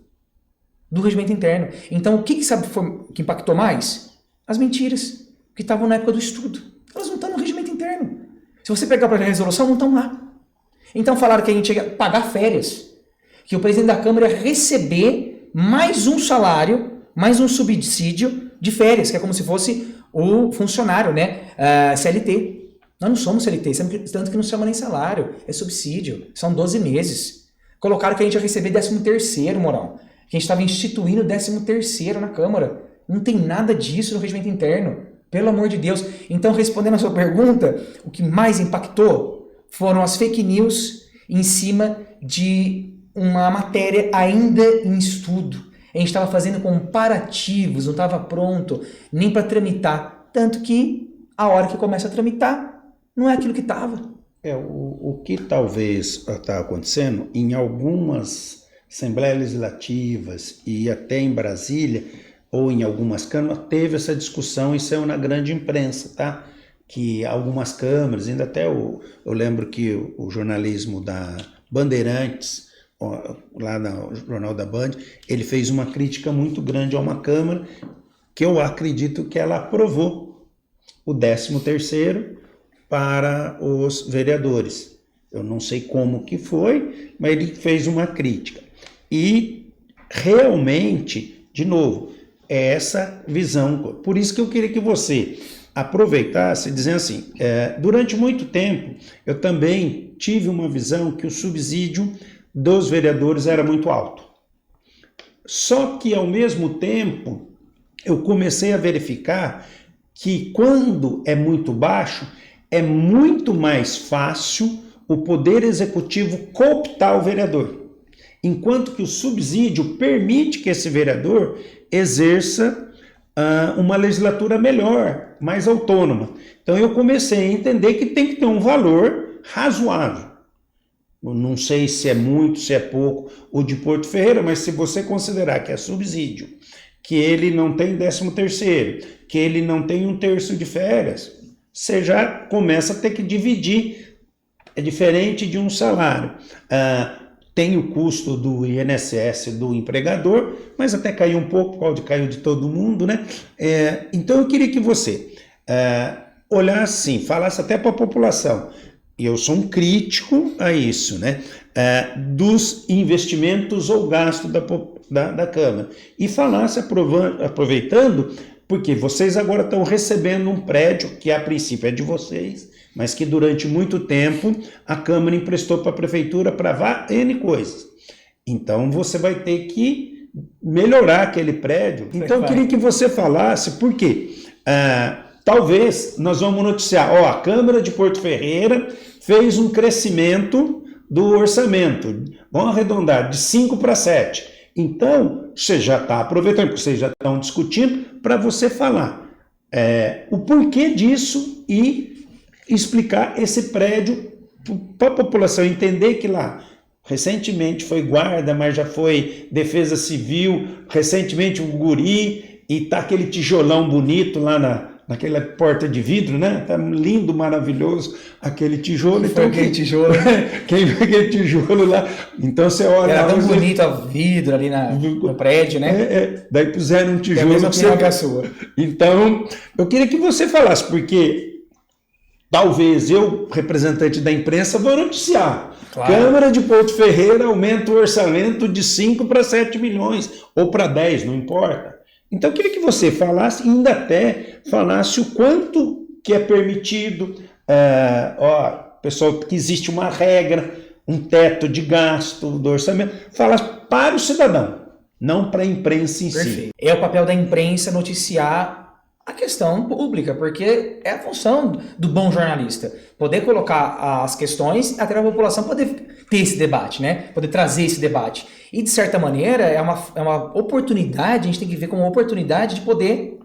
do regimento interno. Então, o que que impactou mais? As mentiras que estavam na época do estudo. Elas não estão no regimento interno. Se você pegar para a resolução, não estão lá. Então, falaram que a gente ia pagar férias, que o presidente da Câmara ia receber mais um salário, mais um subsídio de férias, que é como se fosse o funcionário, né? CLT. Nós não somos CLT, tanto que não chama nem salário, é subsídio. São 12 meses. Colocaram que a gente ia receber 13º, Mourão. Que a gente estava instituindo 13º na Câmara. Não tem nada disso no regimento interno. Pelo amor de Deus. Então, respondendo a sua pergunta, o que mais impactou foram as fake news em cima de uma matéria ainda em estudo. A gente estava fazendo comparativos, não estava pronto nem para tramitar. Tanto que a hora que começa a tramitar, não é aquilo que estava. O que talvez está acontecendo em algumas assembleias legislativas e até em Brasília, ou em algumas câmaras, teve essa discussão e saiu na grande imprensa, tá? Que algumas câmaras, ainda até eu lembro que o jornalismo da Bandeirantes, lá no Jornal da Band, ele fez uma crítica muito grande a uma câmara que eu acredito que ela aprovou o 13º para os vereadores. Eu não sei como que foi, mas ele fez uma crítica. E realmente, de novo, é essa visão. Por isso que eu queria que você aproveitasse dizendo assim, durante muito tempo eu também tive uma visão que o subsídio dos vereadores era muito alto. Só que ao mesmo tempo eu comecei a verificar que quando é muito baixo, é muito mais fácil o Poder Executivo cooptar o vereador, enquanto que o subsídio permite que esse vereador exerça uma legislatura melhor, mais autônoma. Então eu comecei a entender que tem que ter um valor razoável. Eu não sei se é muito, se é pouco o de Porto Ferreira, mas se você considerar que é subsídio, que ele não tem 13º, que ele não tem 1/3 de férias, você já começa a ter que dividir. É diferente de um salário. Tem o custo do INSS do empregador, mas até caiu um pouco, pode caiu de todo mundo, né? Então eu queria que você olhasse assim, falasse até para a população, e eu sou um crítico a isso, né? Dos investimentos ou gastos da Câmara, e falasse aproveitando, porque vocês agora estão recebendo um prédio que a princípio é de vocês, mas que durante muito tempo a Câmara emprestou para a Prefeitura para N coisas. Então você vai ter que melhorar aquele prédio. Então eu queria que você falasse, por quê? Talvez nós vamos noticiar, a Câmara de Porto Ferreira fez um crescimento do orçamento, vamos arredondar, de 5 para 7. Então, você já está aproveitando, vocês já estão discutindo, para você falar o porquê disso e explicar esse prédio para a população entender que lá recentemente foi guarda, mas já foi defesa civil, recentemente um guri, e tá aquele tijolão bonito lá naquela porta de vidro, né? Tá lindo, maravilhoso aquele tijolo. Então, aquele tijolo. Quem vê aquele tijolo lá, então você olha... Era tão bonito o vidro ali no prédio, né? Daí puseram um tijolo... É a mesma opinião que a sua. Então, eu queria que você falasse, porque talvez eu, representante da imprensa, vou noticiar. Claro. Câmara de Porto Ferreira aumenta o orçamento de 5 para 7 milhões, ou para 10, não importa. Então, eu queria que você falasse, ainda até falasse o quanto que é permitido, pessoal, que existe uma regra, um teto de gasto do orçamento, falasse para o cidadão, não para a imprensa em si. É o papel da imprensa noticiar a questão pública, porque é a função do bom jornalista, poder colocar as questões até a população poder ter esse debate, né? Poder trazer esse debate. E, de certa maneira, é uma oportunidade, a gente tem que ver como uma oportunidade de poder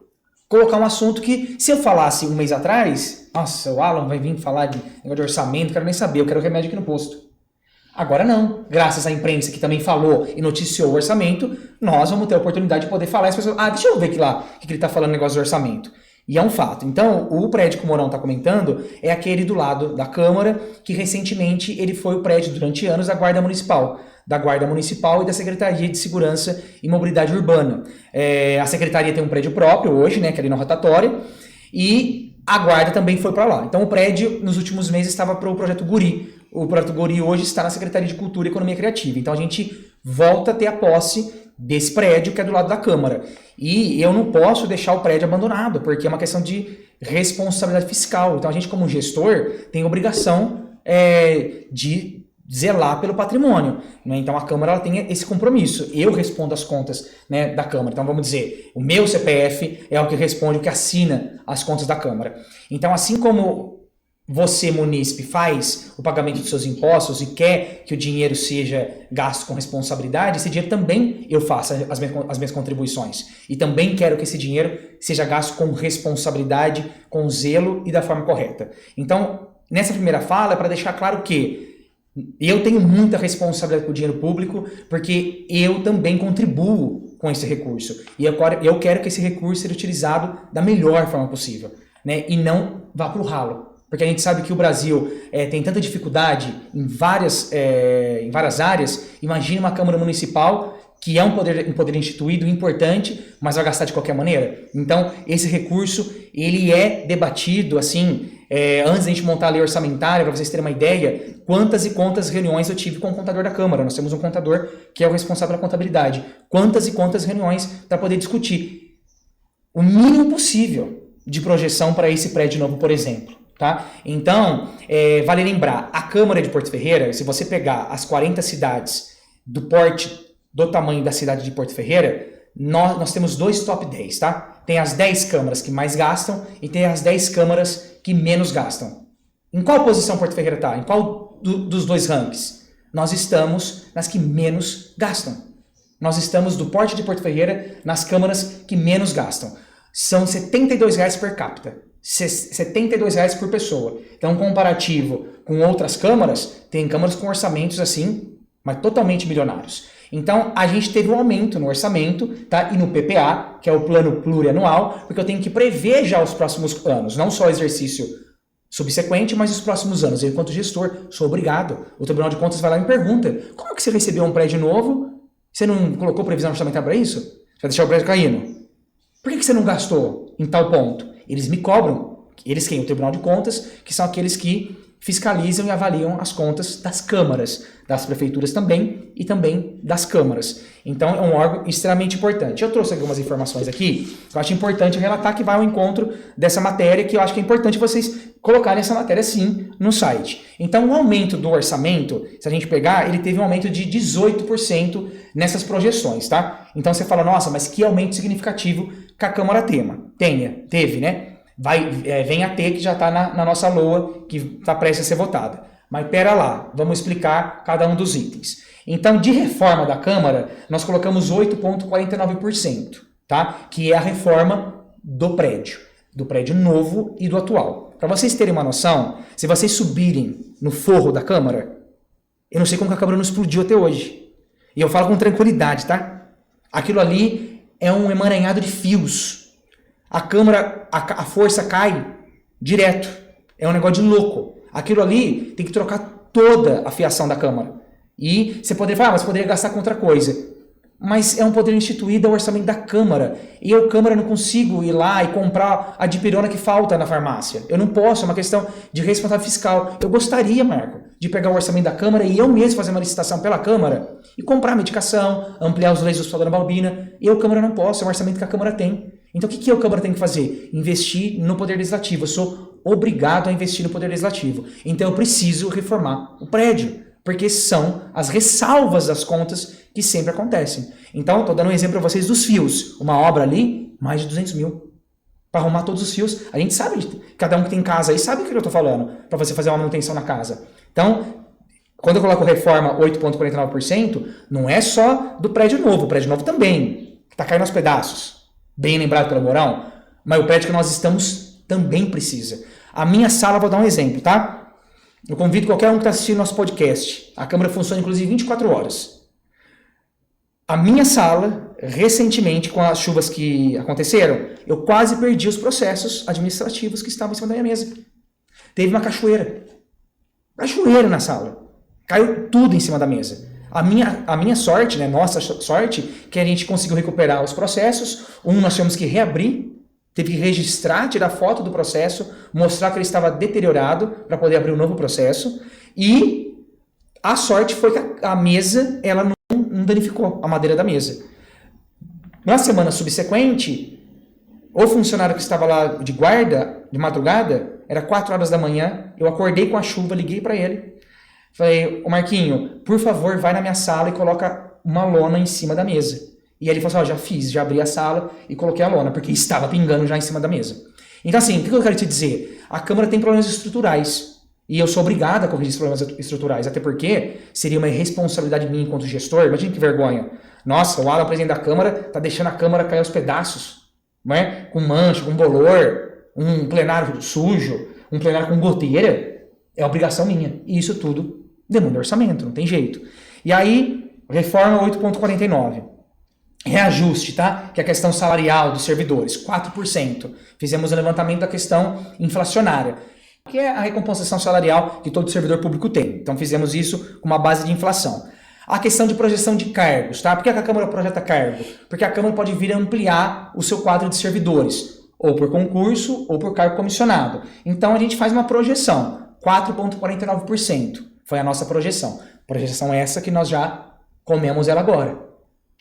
colocar um assunto que, se eu falasse um mês atrás, nossa, o Alan vai vir falar de negócio de orçamento, quero nem saber, eu quero remédio aqui no posto. Agora não, graças à imprensa que também falou e noticiou o orçamento, nós vamos ter a oportunidade de poder falar e as pessoas, deixa eu ver aqui lá o que ele está falando no negócio do orçamento. E é um fato. Então, o prédio que o Mourão está comentando é aquele do lado da Câmara, que recentemente ele foi o prédio durante anos da Guarda Municipal e da Secretaria de Segurança e Mobilidade Urbana. A Secretaria tem um prédio próprio hoje, né, que é ali na rotatória, e a Guarda também foi para lá. Então o prédio, nos últimos meses, estava para o Projeto Guri. O Projeto Guri hoje está na Secretaria de Cultura e Economia Criativa. Então a gente volta a ter a posse desse prédio que é do lado da Câmara. E eu não posso deixar o prédio abandonado, porque é uma questão de responsabilidade fiscal. Então a gente, como gestor, tem obrigação de zelar pelo patrimônio, né? Então a Câmara ela tem esse compromisso. Eu respondo as contas, né, da Câmara. Então vamos dizer, o meu CPF é o que responde, o que assina as contas da Câmara. Então, assim como você, munícipe, faz o pagamento dos seus impostos e quer que o dinheiro seja gasto com responsabilidade, esse dinheiro também eu faço as minhas contribuições. E também quero que esse dinheiro seja gasto com responsabilidade, com zelo e da forma correta. Então, nessa primeira fala é para deixar claro que eu tenho muita responsabilidade com o dinheiro público, porque eu também contribuo com esse recurso. E eu quero que esse recurso seja utilizado da melhor forma possível, né? E não vá para o ralo. Porque a gente sabe que o Brasil tem tanta dificuldade em várias áreas. Imagina uma Câmara Municipal que é um poder instituído importante, mas vai gastar de qualquer maneira. Então, esse recurso, ele é debatido, assim, antes da gente montar a lei orçamentária, para vocês terem uma ideia, quantas e quantas reuniões eu tive com o contador da Câmara. Nós temos um contador que é o responsável pela contabilidade. Quantas e quantas reuniões para poder discutir o mínimo possível de projeção para esse prédio novo, por exemplo. Tá? Então, vale lembrar, a Câmara de Porto Ferreira, se você pegar as 40 cidades do porte, do tamanho da cidade de Porto Ferreira, nós temos 2 top 10, tá? Tem as 10 câmaras que mais gastam e tem as 10 câmaras que menos gastam. Em qual posição Porto Ferreira está? Em qual dos 2 rankings? Nós estamos nas que menos gastam. Nós estamos do porte de Porto Ferreira nas câmaras que menos gastam. São R$ 72,00 per capita. R$ 72,00 por pessoa. Então, comparativo com outras câmaras, tem câmaras com orçamentos assim, mas totalmente milionários. Então, a gente teve um aumento no orçamento, tá? E no PPA, que é o plano plurianual, porque eu tenho que prever já os próximos anos, não só o exercício subsequente, mas os próximos anos. Eu, enquanto gestor, sou obrigado. O Tribunal de Contas vai lá e me pergunta, como que você recebeu um prédio novo? Você não colocou previsão orçamentária para isso? Você vai deixar o prédio caindo? Por que você não gastou em tal ponto? Eles me cobram. Eles quem? O Tribunal de Contas, que são aqueles que fiscalizam e avaliam as contas das câmaras, das prefeituras também e também das câmaras. Então, é um órgão extremamente importante. Eu trouxe algumas informações aqui que eu acho importante relatar, que vai ao encontro dessa matéria, que eu acho que é importante vocês colocarem essa matéria, sim, no site. Então, o aumento do orçamento, se a gente pegar, ele teve um aumento de 18% nessas projeções, tá? Então, você fala, nossa, mas que aumento significativo que a Câmara teve, né? Vem a ter, que já está na nossa LOA, que está prestes a ser votada. Mas pera lá, vamos explicar cada um dos itens. Então, de reforma da Câmara, nós colocamos 8,49%, tá? Que é a reforma do prédio novo e do atual. Para vocês terem uma noção, se vocês subirem no forro da Câmara, eu não sei como que a Câmara não explodiu até hoje. E eu falo com tranquilidade, tá? Aquilo ali é um emaranhado de fios. A Câmara, a força cai direto. É um negócio de louco. Aquilo ali tem que trocar toda a fiação da Câmara. E você poderia falar, mas você poderia gastar com outra coisa. Mas é um poder instituído ao orçamento da Câmara. E eu, Câmara, não consigo ir lá e comprar a dipirona que falta na farmácia. Eu não posso, é uma questão de responsabilidade fiscal. Eu gostaria, Marco, de pegar o orçamento da Câmara e eu mesmo fazer uma licitação pela Câmara e comprar medicação, ampliar os leitos do Hospital Dona Balbina. Eu, Câmara, não posso, é um orçamento que a Câmara tem. Então, o que eu, Câmara, tenho que fazer? Investir no Poder Legislativo. Eu sou obrigado a investir no Poder Legislativo. Então, eu preciso reformar o prédio, porque são as ressalvas das contas que sempre acontecem. Então, estou dando um exemplo para vocês dos fios. Uma obra ali, mais de 200 mil. Para arrumar todos os fios. A gente sabe, cada um que tem casa aí sabe o que eu estou falando, para você fazer uma manutenção na casa. Então, quando eu coloco reforma 8,49%, não é só do prédio novo. O prédio novo também, que está caindo aos pedaços. Bem lembrado pela Mourão, mas o prédio que nós estamos também precisa. A minha sala, vou dar um exemplo, tá? Eu convido qualquer um que está assistindo nosso podcast. A Câmara funciona, inclusive, 24 horas. A minha sala, recentemente, com as chuvas que aconteceram, eu quase perdi os processos administrativos que estavam em cima da minha mesa. Teve uma cachoeira. Cachoeira na sala. Caiu tudo em cima da mesa. A minha sorte, né, nossa sorte, que a gente conseguiu recuperar os processos. Nós tivemos que reabrir, teve que registrar, tirar foto do processo, mostrar que ele estava deteriorado para poder abrir um novo processo. E a sorte foi que a mesa, ela não danificou a madeira da mesa. Na semana subsequente, o funcionário que estava lá de guarda, de madrugada, era 4 horas da manhã, eu acordei com a chuva, liguei para ele. Falei, ô Marquinho, por favor, vai na minha sala e coloca uma lona em cima da mesa. E ele falou assim, já fiz, já abri a sala e coloquei a lona, porque estava pingando já em cima da mesa. Então, assim, o que eu quero te dizer? A Câmara tem problemas estruturais. E eu sou obrigado a corrigir esses problemas estruturais, até porque seria uma irresponsabilidade minha enquanto gestor. Imagina que vergonha. Nossa, o Alan, presidente da Câmara, tá deixando a Câmara cair aos pedaços, não é? Com mancha, com bolor, um plenário sujo, um plenário com goteira. É obrigação minha. E isso tudo demanda orçamento, não tem jeito. E aí, reforma 8.49. Reajuste, tá? Que é a questão salarial dos servidores, 4%. Fizemos o levantamento da questão inflacionária, que é a recompensação salarial que todo servidor público tem. Então fizemos isso com uma base de inflação. A questão de projeção de cargos, tá? Por que a Câmara projeta cargo? Porque a Câmara pode vir a ampliar o seu quadro de servidores, ou por concurso, ou por cargo comissionado. Então a gente faz uma projeção, 4,49%. Foi a nossa projeção. Projeção essa que nós já comemos ela agora,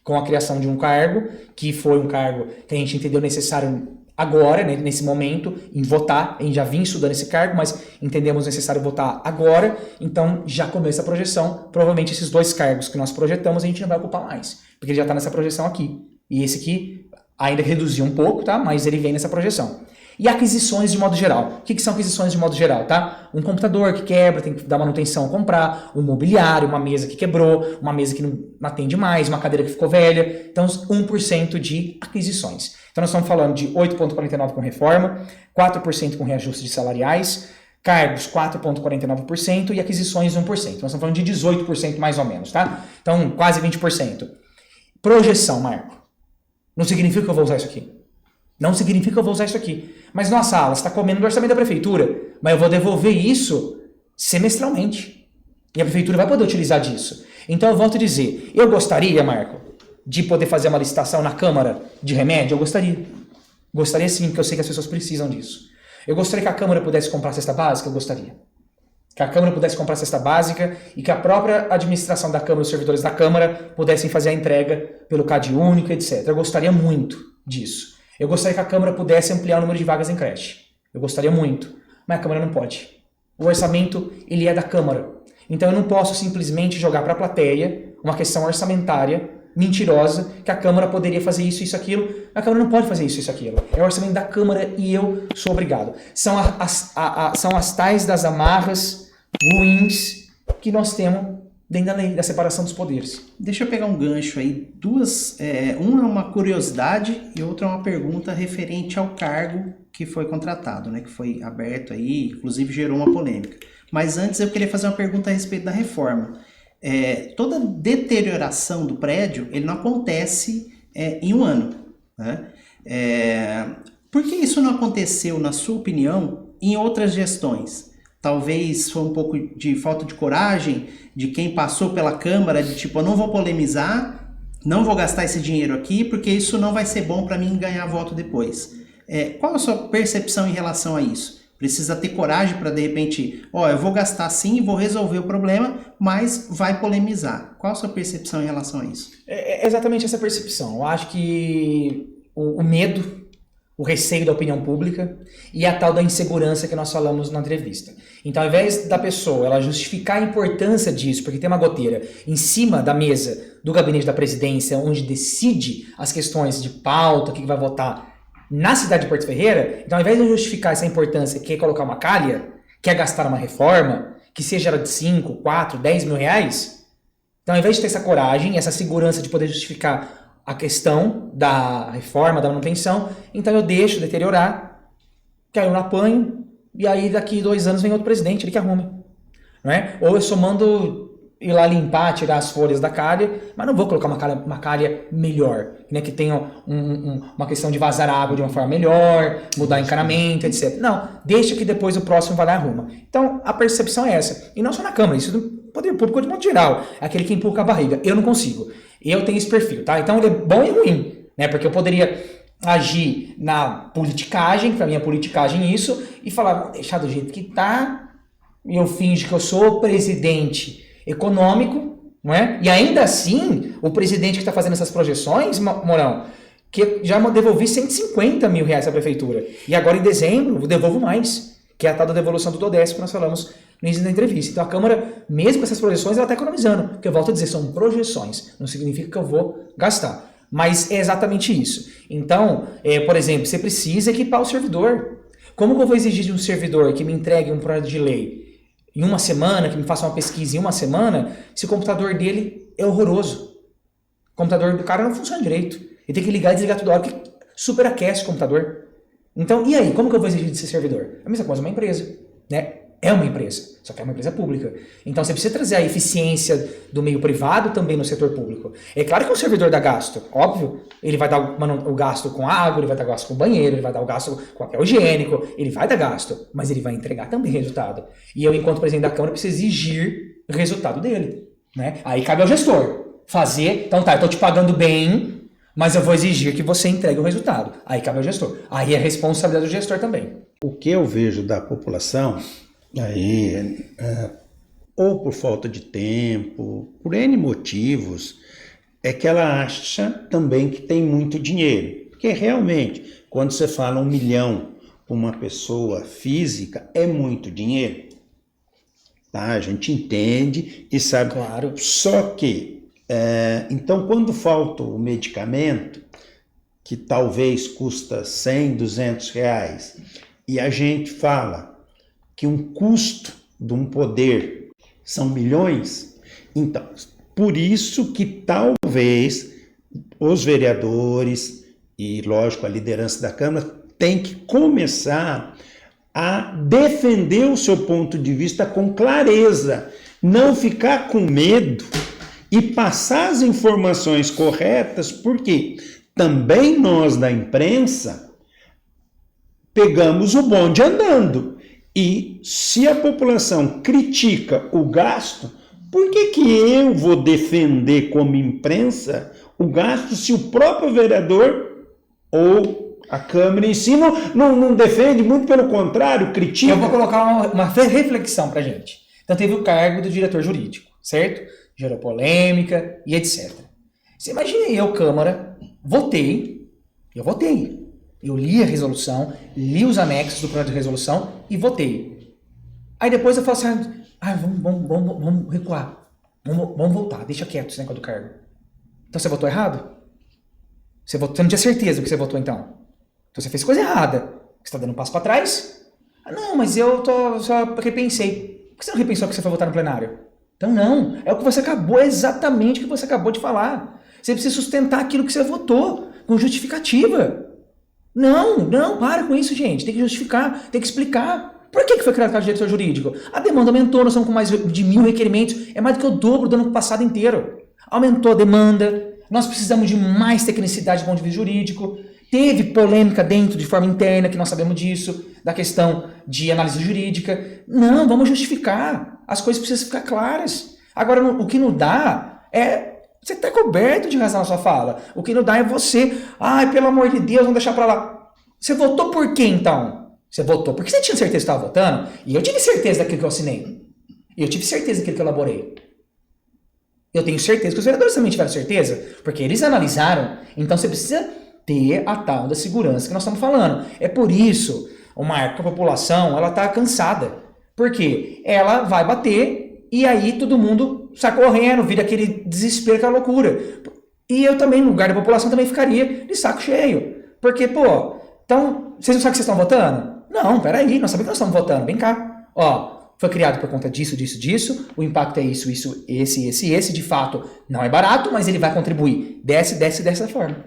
com a criação de um cargo, que foi um cargo que a gente entendeu necessário agora, né, nesse momento, em votar. A gente já vinha estudando esse cargo, mas entendemos necessário votar agora, então já começa a projeção. Provavelmente esses 2 cargos que nós projetamos a gente não vai ocupar mais, porque ele já está nessa projeção aqui. E esse aqui ainda reduziu um pouco, tá? Mas ele vem nessa projeção. E aquisições de modo geral. O que são aquisições de modo geral, tá? Um computador que quebra, tem que dar manutenção, comprar, um mobiliário, uma mesa que quebrou, uma mesa que não atende mais, uma cadeira que ficou velha. Então, 1% de aquisições. Então, nós estamos falando de 8,49% com reforma, 4% com reajuste de salariais, cargos 4,49% e aquisições 1%. Nós estamos falando de 18% mais ou menos, tá? Então, quase 20%. Projeção, Marco. Não significa que eu vou usar isso aqui. Não significa que eu vou usar isso aqui. Mas, nossa, Alan, você está comendo do orçamento da prefeitura. Mas eu vou devolver isso semestralmente. E a prefeitura vai poder utilizar disso. Então, eu volto a dizer, eu gostaria, Marco, de poder fazer uma licitação na Câmara de remédio? Eu gostaria. Gostaria sim, porque eu sei que as pessoas precisam disso. Eu gostaria que a Câmara pudesse comprar cesta básica? Eu gostaria. Que a Câmara pudesse comprar cesta básica e que a própria administração da Câmara, os servidores da Câmara, pudessem fazer a entrega pelo CAD único, etc. Eu gostaria muito disso. Eu gostaria que a Câmara pudesse ampliar o número de vagas em creche. Eu gostaria muito. Mas a Câmara não pode. O orçamento, ele é da Câmara. Então eu não posso simplesmente jogar para a plateia uma questão orçamentária mentirosa que a Câmara poderia fazer isso, isso, aquilo. A Câmara não pode fazer isso, isso, aquilo. É o orçamento da Câmara e eu sou obrigado. São as tais das amarras ruins que nós temos dentro da lei, da separação dos poderes. Deixa eu pegar um gancho aí. Uma é uma curiosidade e outra é uma pergunta referente ao cargo que foi contratado, né? Que foi aberto aí, inclusive gerou uma polêmica. Mas antes eu queria fazer uma pergunta a respeito da reforma. Toda deterioração do prédio, ele não acontece em um ano, né? Por que isso não aconteceu, na sua opinião, em outras gestões? Talvez foi um pouco de falta de coragem de quem passou pela Câmara, de tipo, eu não vou polemizar, não vou gastar esse dinheiro aqui, porque isso não vai ser bom para mim ganhar voto depois. Qual a sua percepção em relação a isso? Precisa ter coragem para, de repente, eu vou gastar sim, vou resolver o problema, mas vai polemizar. Qual a sua percepção em relação a isso? É exatamente essa percepção. Eu acho que o medo, o receio da opinião pública e a tal da insegurança que nós falamos na entrevista. Então, ao invés da pessoa ela justificar a importância disso, porque tem uma goteira em cima da mesa do gabinete da presidência, onde decide as questões de pauta, o que vai votar na cidade de Porto Ferreira, então, ao invés de justificar essa importância, que é colocar uma calha, que é gastar uma reforma, que seja ela de 5, 4, 10 mil reais, então, ao invés de ter essa coragem, essa segurança de poder justificar a questão da reforma, da manutenção, então eu deixo deteriorar, que aí eu não apanho, e aí daqui 2 anos vem outro presidente, ele que arrume. Não é? Ou eu só mando ir lá limpar, tirar as folhas da calha, mas não vou colocar uma calha melhor, né, que tenha uma questão de vazar água de uma forma melhor, mudar encanamento, etc. Não, deixa que depois o próximo vai lá e arruma. Então, a percepção é essa. E não só na Câmara, isso do poder público de modo geral. É aquele que empurra a barriga. Eu não consigo. Eu tenho esse perfil, tá? Então, ele é bom e ruim, né? Porque eu poderia agir na politicagem, para mim é politicagem isso, e falar, vou deixar do jeito que tá, e eu finjo que eu sou presidente econômico, não é? E ainda assim, o presidente que está fazendo essas projeções, Mourão, que já devolvi 150 mil reais à prefeitura. E agora em dezembro eu devolvo mais, que é a tal da devolução do Dodécimo que nós falamos no início da entrevista. Então a Câmara, mesmo com essas projeções, ela está economizando. Porque eu volto a dizer, são projeções, não significa que eu vou gastar. Mas é exatamente isso. Então, por exemplo, você precisa equipar o servidor. Como que eu vou exigir de um servidor que me entregue um projeto de lei em uma semana, que me faça uma pesquisa em uma semana, se o computador dele é horroroso? O computador do cara não funciona direito. Ele tem que ligar e desligar toda hora, que superaquece o computador. Então, e aí? Como que eu vou exigir desse servidor? A mesma coisa é uma empresa, né? É uma empresa, só que é uma empresa pública. Então você precisa trazer a eficiência do meio privado também no setor público. É claro que o servidor dá gasto, óbvio. Ele vai dar o gasto com água, ele vai dar gasto com banheiro, ele vai dar o gasto com papel higiênico, ele vai dar gasto, mas ele vai entregar também resultado. E eu, enquanto presidente da Câmara, preciso exigir resultado dele, né? Aí cabe ao gestor fazer, então tá, eu tô te pagando bem, mas eu vou exigir que você entregue o resultado. Aí cabe ao gestor. Aí é responsabilidade do gestor também. O que eu vejo da população, aí, ou por falta de tempo, por N motivos, é que ela acha também que tem muito dinheiro. Porque realmente, quando você fala 1 milhão para uma pessoa física, é muito dinheiro. Tá? A gente entende e sabe. Claro. Só que, então, quando falta o medicamento, que talvez custa 100, 200 reais, e a gente fala que um custo de um poder são milhões, então, por isso que talvez os vereadores e, lógico, a liderança da Câmara tem que começar a defender o seu ponto de vista com clareza, não ficar com medo e passar as informações corretas, porque também nós da imprensa pegamos o bonde andando. E se a população critica o gasto, por que eu vou defender como imprensa o gasto se o próprio vereador ou a Câmara em si não defende, muito pelo contrário, critica? Eu vou colocar uma reflexão pra gente. Então teve o cargo do diretor jurídico, certo? Gerou polêmica e etc. Você imagina eu, Câmara, votei. Eu li a resolução, li os anexos do projeto de resolução e votei. Aí depois eu falo assim, vamos recuar. Vamos voltar, deixa quieto esse negócio do cargo. Então você votou errado? Você não tinha certeza do que você votou então? Então você fez coisa errada. Você está dando um passo para trás? Não, mas eu só repensei. Por que você não repensou que você foi votar no plenário? Então não, é o que você acabou, é exatamente o que você acabou de falar. Você precisa sustentar aquilo que você votou, com justificativa. Não, para com isso, gente. Tem que justificar, tem que explicar. Por que foi criado o caso de diretor jurídico? A demanda aumentou, nós estamos com mais de 1.000 requerimentos, é mais do que o dobro do ano passado inteiro. Aumentou a demanda, nós precisamos de mais tecnicidade do ponto de vista jurídico. Teve polêmica dentro, de forma interna, que nós sabemos disso, da questão de análise jurídica. Não, vamos justificar. As coisas precisam ficar claras. Agora, o que não dá é... Você está coberto de razão na sua fala. O que não dá é você... Ai, pelo amor de Deus, vamos deixar para lá. Você votou por quê, então? Você votou porque você tinha certeza que estava votando? E eu tive certeza daquilo que eu assinei. E eu tive certeza daquilo que eu elaborei. Eu tenho certeza que os vereadores também tiveram certeza, porque eles analisaram. Então você precisa ter a tal da segurança que nós estamos falando. É por isso, Marco, a população ela está cansada. Porque ela vai bater e aí todo mundo sai correndo, vira aquele desespero, aquela loucura. E eu também, no lugar da população, também ficaria de saco cheio. Porque, então, vocês não sabem que vocês estão votando? Não, peraí, nós sabemos que nós estamos votando, vem cá. Foi criado por conta disso, o impacto é isso, esse, de fato, não é barato, mas ele vai contribuir dessa forma.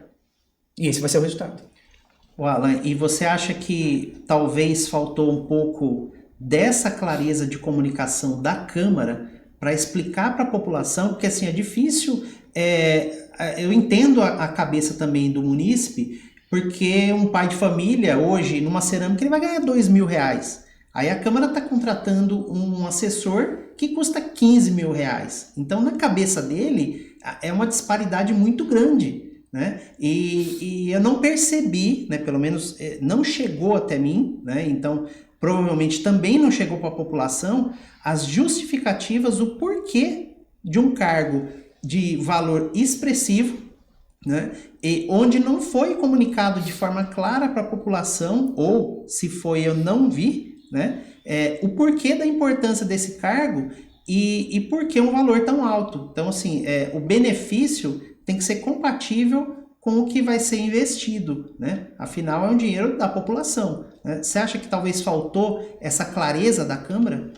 E esse vai ser o resultado. Alan, e você acha que talvez faltou um pouco dessa clareza de comunicação da Câmara para explicar para a população, porque assim, é difícil, eu entendo a cabeça também do munícipe, porque um pai de família hoje, numa cerâmica, ele vai ganhar R$2.000. Aí a Câmara está contratando um assessor que custa R$15.000. Então, na cabeça dele, é uma disparidade muito grande, né? E eu não percebi, né? Pelo menos não chegou até mim, né? Então, provavelmente também não chegou para a população as justificativas, o porquê de um cargo de valor expressivo, né? E onde não foi comunicado de forma clara para a população, ou se foi eu não vi, né? O porquê da importância desse cargo e por que um valor tão alto. Então, assim, o benefício tem que ser compatível com o que vai ser investido, né? Afinal, é um dinheiro da população, né? Você acha que talvez faltou essa clareza da Câmara?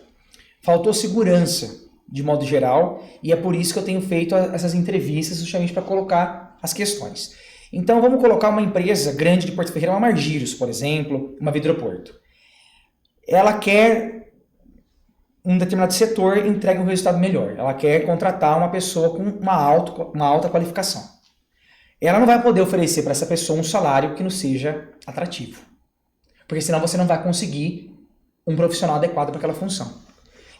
Faltou segurança, de modo geral, e é por isso que eu tenho feito essas entrevistas justamente para colocar as questões. Então, vamos colocar uma empresa grande de Porto Ferreira, uma Margiros, por exemplo, uma Vidroporto. Ela quer um determinado setor entregue um resultado melhor. Ela quer contratar uma pessoa com uma alta qualificação. Ela não vai poder oferecer para essa pessoa um salário que não seja atrativo. Porque senão você não vai conseguir um profissional adequado para aquela função.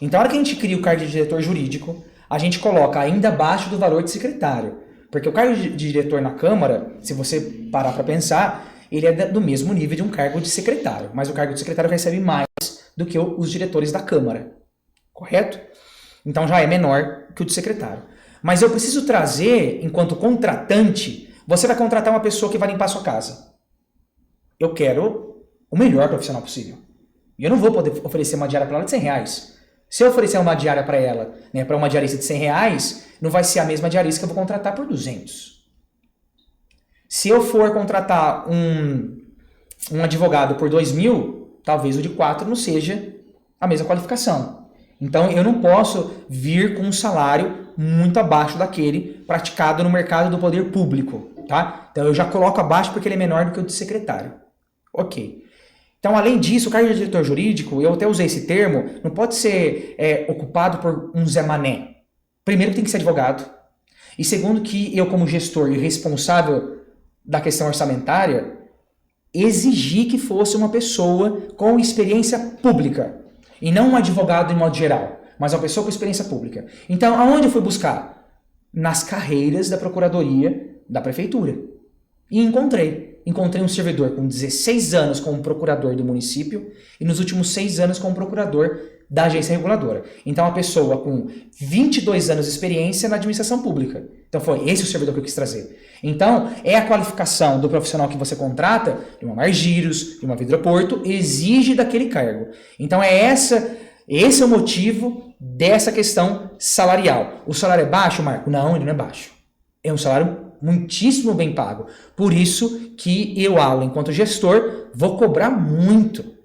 Então, na hora que a gente cria o cargo de diretor jurídico, a gente coloca ainda abaixo do valor de secretário. Porque o cargo de diretor na Câmara, se você parar para pensar, ele é do mesmo nível de um cargo de secretário. Mas o cargo de secretário recebe mais do que os diretores da Câmara. Correto? Então já é menor que o de secretário. Mas eu preciso trazer, enquanto contratante, você vai contratar uma pessoa que vai limpar a sua casa. Eu quero o melhor profissional possível. E eu não vou poder oferecer uma diária para ela de R$100. Se eu oferecer uma diária para ela, né, para uma diarista de R$100, não vai ser a mesma diarista que eu vou contratar por 200. Se eu for contratar um advogado por 2.000, talvez o de 4 não seja a mesma qualificação. Então eu não posso vir com um salário muito abaixo daquele praticado no mercado do poder público, tá? Então eu já coloco abaixo porque ele é menor do que o de secretário. Ok. Então, além disso, o cargo de diretor jurídico, eu até usei esse termo, não pode ser ocupado por um Zé Mané. Primeiro, que tem que ser advogado. E segundo, que eu, como gestor e responsável da questão orçamentária, exigi que fosse uma pessoa com experiência pública. E não um advogado em modo geral, mas uma pessoa com experiência pública. Então, aonde eu fui buscar? Nas carreiras da Procuradoria da Prefeitura. E encontrei um servidor com 16 anos como procurador do município e nos últimos 6 anos como procurador da agência reguladora. Então, uma pessoa com 22 anos de experiência na administração pública. Então, foi esse o servidor que eu quis trazer. Então, é a qualificação do profissional que você contrata, de uma Margiros, de uma Vidroporto, exige daquele cargo. Então, esse é o motivo dessa questão salarial. O salário é baixo, Marco? Não, ele não é baixo. É um salário muitíssimo bem pago. Por isso que eu, Alan, enquanto gestor, vou cobrar muito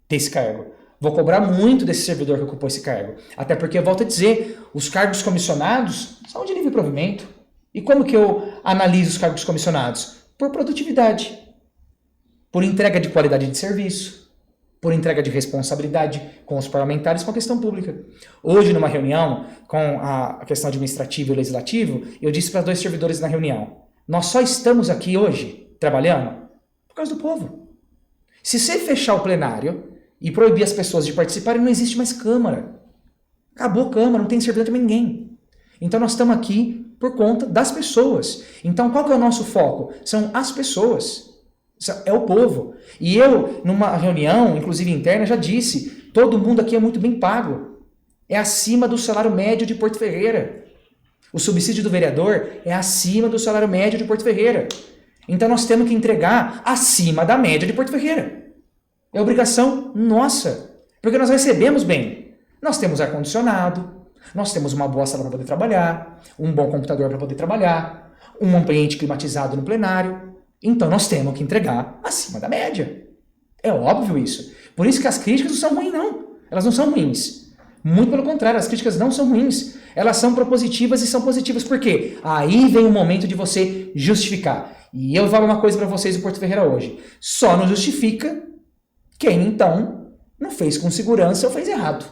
desse cargo. Vou cobrar muito desse servidor que ocupou esse cargo. Até porque, eu volto a dizer, os cargos comissionados são de livre provimento. E como que eu analiso os cargos comissionados? Por produtividade, por entrega de qualidade de serviço, por entrega de responsabilidade com os parlamentares, com a questão pública. Hoje, numa reunião com a questão administrativa e legislativa, eu disse para 2 servidores na reunião, nós só estamos aqui hoje trabalhando por causa do povo. Se você fechar o plenário e proibir as pessoas de participarem, não existe mais Câmara. Acabou a Câmara, não tem servidor para ninguém. Então nós estamos aqui por conta das pessoas. Então qual que é o nosso foco? São as pessoas. É o povo. E eu, numa reunião, inclusive interna, já disse, todo mundo aqui é muito bem pago. É acima do salário médio de Porto Ferreira. O subsídio do vereador é acima do salário médio de Porto Ferreira. Então nós temos que entregar acima da média de Porto Ferreira. É obrigação nossa. Porque nós recebemos bem. Nós temos ar-condicionado, nós temos uma boa sala para poder trabalhar, um bom computador para poder trabalhar, um ambiente climatizado no plenário. Então nós temos que entregar acima da média. É óbvio isso. Por isso que as críticas não são ruins, não. Elas não são ruins. Muito pelo contrário, as críticas não são ruins. Elas são propositivas e são positivas. Por quê? Aí vem o momento de você justificar. E eu falo uma coisa para vocês do Porto Ferreira hoje. Só não justifica quem, então, não fez com segurança ou fez errado.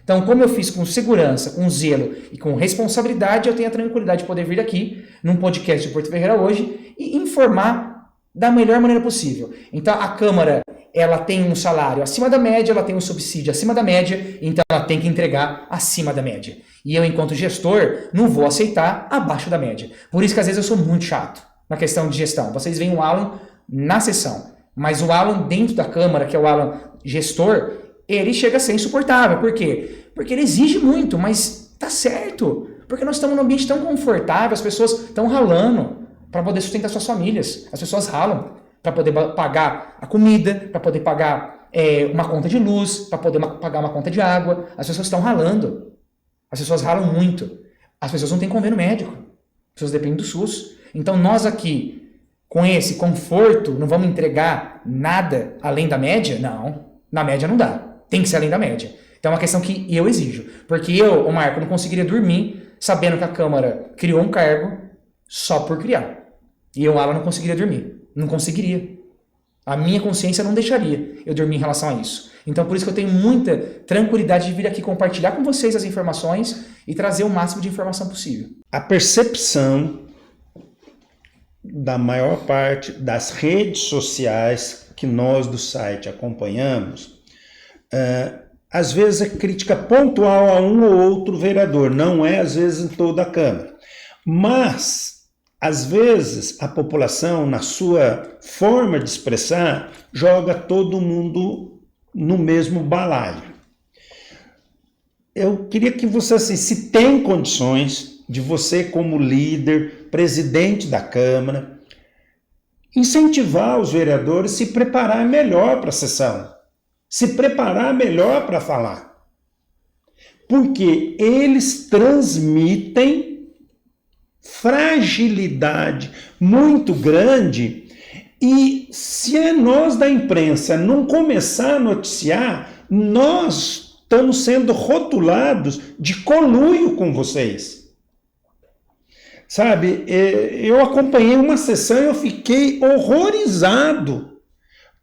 Então, como eu fiz com segurança, com zelo e com responsabilidade, eu tenho a tranquilidade de poder vir aqui num podcast de Porto Ferreira hoje e informar da melhor maneira possível. Então, a Câmara, ela tem um salário acima da média, ela tem um subsídio acima da média, então ela tem que entregar acima da média. E eu, enquanto gestor, não vou aceitar abaixo da média. Por isso que, às vezes, eu sou muito chato na questão de gestão. Vocês veem o Alan na sessão, mas o Alan dentro da Câmara, que é o Alan gestor, ele chega a ser insuportável. Por quê? Porque ele exige muito, mas tá certo. Porque nós estamos num ambiente tão confortável, as pessoas estão ralando para poder sustentar suas famílias. As pessoas ralam para poder pagar a comida, para poder pagar uma conta de luz, para poder pagar uma conta de água. As pessoas estão ralando. As pessoas ralam muito. As pessoas não têm convênio médico. As pessoas dependem do SUS. Então nós aqui, com esse conforto, não vamos entregar nada além da média? Não, na média não dá. Tem que ser além da média. Então é uma questão que eu exijo. Porque eu, o Marco, não conseguiria dormir sabendo que a Câmara criou um cargo só por criar. E eu, Alan, não conseguiria dormir. Não conseguiria. A minha consciência não deixaria eu dormir em relação a isso. Então por isso que eu tenho muita tranquilidade de vir aqui compartilhar com vocês as informações e trazer o máximo de informação possível. A percepção da maior parte das redes sociais que nós do site acompanhamos, às vezes é crítica pontual a um ou outro vereador, não é às vezes em toda a Câmara. Mas, às vezes, a população, na sua forma de expressar, joga todo mundo no mesmo balaio. Eu queria que você, assim, se tem condições de você como líder, presidente da Câmara, incentivar os vereadores a se preparar melhor para a sessão, se preparar melhor para falar. Porque eles transmitem fragilidade muito grande e se nós da imprensa não começar a noticiar, nós estamos sendo rotulados de conluio com vocês. Sabe, eu acompanhei uma sessão e eu fiquei horrorizado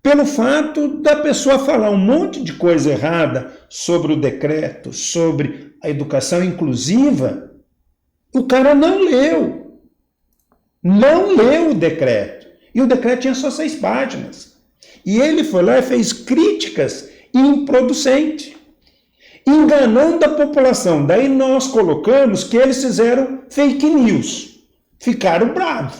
pelo fato da pessoa falar um monte de coisa errada sobre o decreto, sobre a educação inclusiva. O cara não leu o decreto. E o decreto tinha só 6 páginas. E ele foi lá e fez críticas improducentes, enganando a população. Daí nós colocamos que eles fizeram fake news. Ficaram bravos.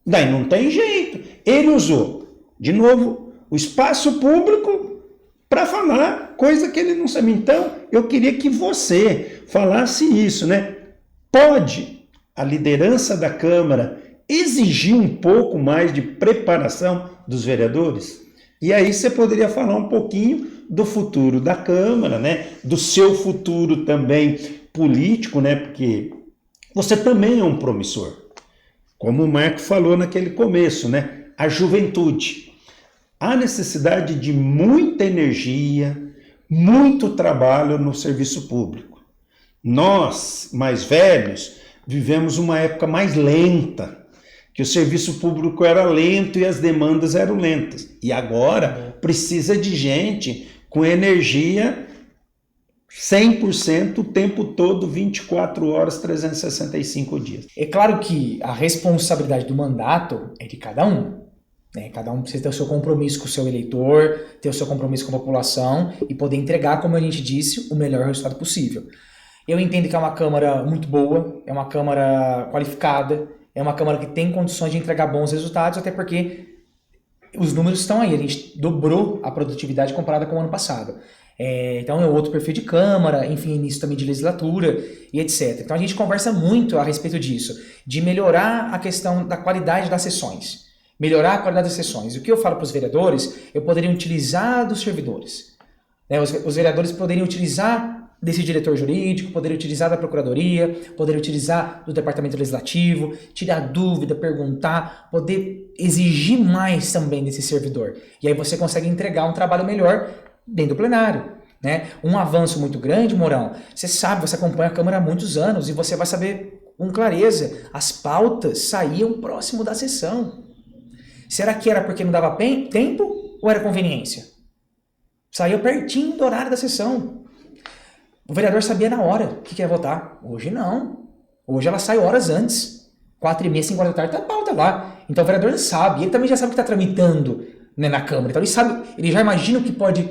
Daí não tem jeito. Ele usou, de novo, o espaço público para falar coisa que ele não sabe. Então, eu queria que você falasse isso, né? Pode a liderança da Câmara exigir um pouco mais de preparação dos vereadores? E aí você poderia falar um pouquinho do futuro da Câmara, né? Do seu futuro também político, né? Porque você também é um promissor. Como o Marco falou naquele começo, né? A juventude. Há necessidade de muita energia, muito trabalho no serviço público. Nós, mais velhos, vivemos uma época mais lenta, que o serviço público era lento e as demandas eram lentas. E agora precisa de gente com energia 100% o tempo todo, 24 horas, 365 dias. É claro que a responsabilidade do mandato é de cada um. Né? Cada um precisa ter o seu compromisso com o seu eleitor, ter o seu compromisso com a população e poder entregar, como a gente disse, o melhor resultado possível. Eu entendo que é uma Câmara muito boa, é uma Câmara qualificada, é uma Câmara que tem condições de entregar bons resultados, até porque os números estão aí, a gente dobrou a produtividade comparada com o ano passado. Então é outro perfil de Câmara, enfim, início também de legislatura e etc. Então a gente conversa muito a respeito disso, de melhorar a questão da qualidade das sessões. Melhorar a qualidade das sessões. E o que eu falo para os vereadores, eu poderia utilizar dos servidores. Né? Os vereadores poderiam utilizar desse diretor jurídico, poderiam utilizar da procuradoria, poderiam utilizar do departamento legislativo, tirar dúvida, perguntar, poder exigir mais também desse servidor. E aí você consegue entregar um trabalho melhor dentro do plenário. Né? Um avanço muito grande, Mourão, você sabe, você acompanha a Câmara há muitos anos e você vai saber com clareza, as pautas saíam próximo da sessão. Será que era porque não dava tempo ou era conveniência? Saiu pertinho do horário da sessão. O vereador sabia na hora o que ia votar. Hoje não. Hoje ela sai horas antes. 4h30, 5 horas da tarde, tá a pauta lá. Então o vereador sabe. Ele também já sabe o que está tramitando, né, na Câmara. Então ele sabe, ele já imagina o que pode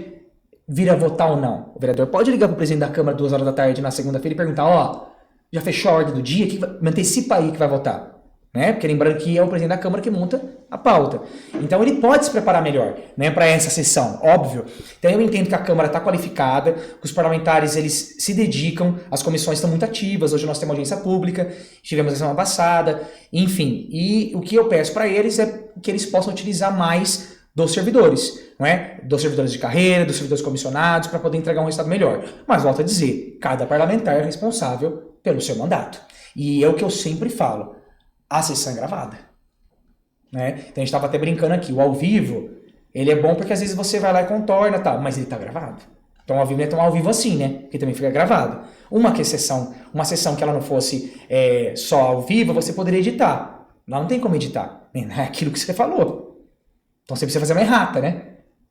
vir a votar ou não. O vereador pode ligar para o presidente da Câmara 2 horas da tarde na segunda-feira e perguntar, já fechou a ordem do dia? Me antecipa aí que vai votar. Né? Porque lembrando que é o presidente da Câmara que monta a pauta. Então ele pode se preparar melhor, né, para essa sessão, óbvio. Então eu entendo que a Câmara está qualificada, que os parlamentares eles se dedicam, as comissões estão muito ativas, hoje nós temos audiência pública, tivemos a semana passada, enfim. E o que eu peço para eles é que eles possam utilizar mais dos servidores, não é? Dos servidores de carreira, dos servidores comissionados, para poder entregar um resultado melhor. Mas volto a dizer, cada parlamentar é responsável pelo seu mandato. E é o que eu sempre falo. A sessão é gravada. né? Então a gente estava até brincando aqui, o ao vivo, ele é bom porque às vezes você vai lá e contorna e tal, mas ele tá gravado. Então ao vivo não é tão ao vivo assim, né? Porque também fica gravado. Uma sessão que ela não fosse só ao vivo, você poderia editar. Lá não tem como editar. É aquilo que você falou. Então você precisa fazer uma errata, né?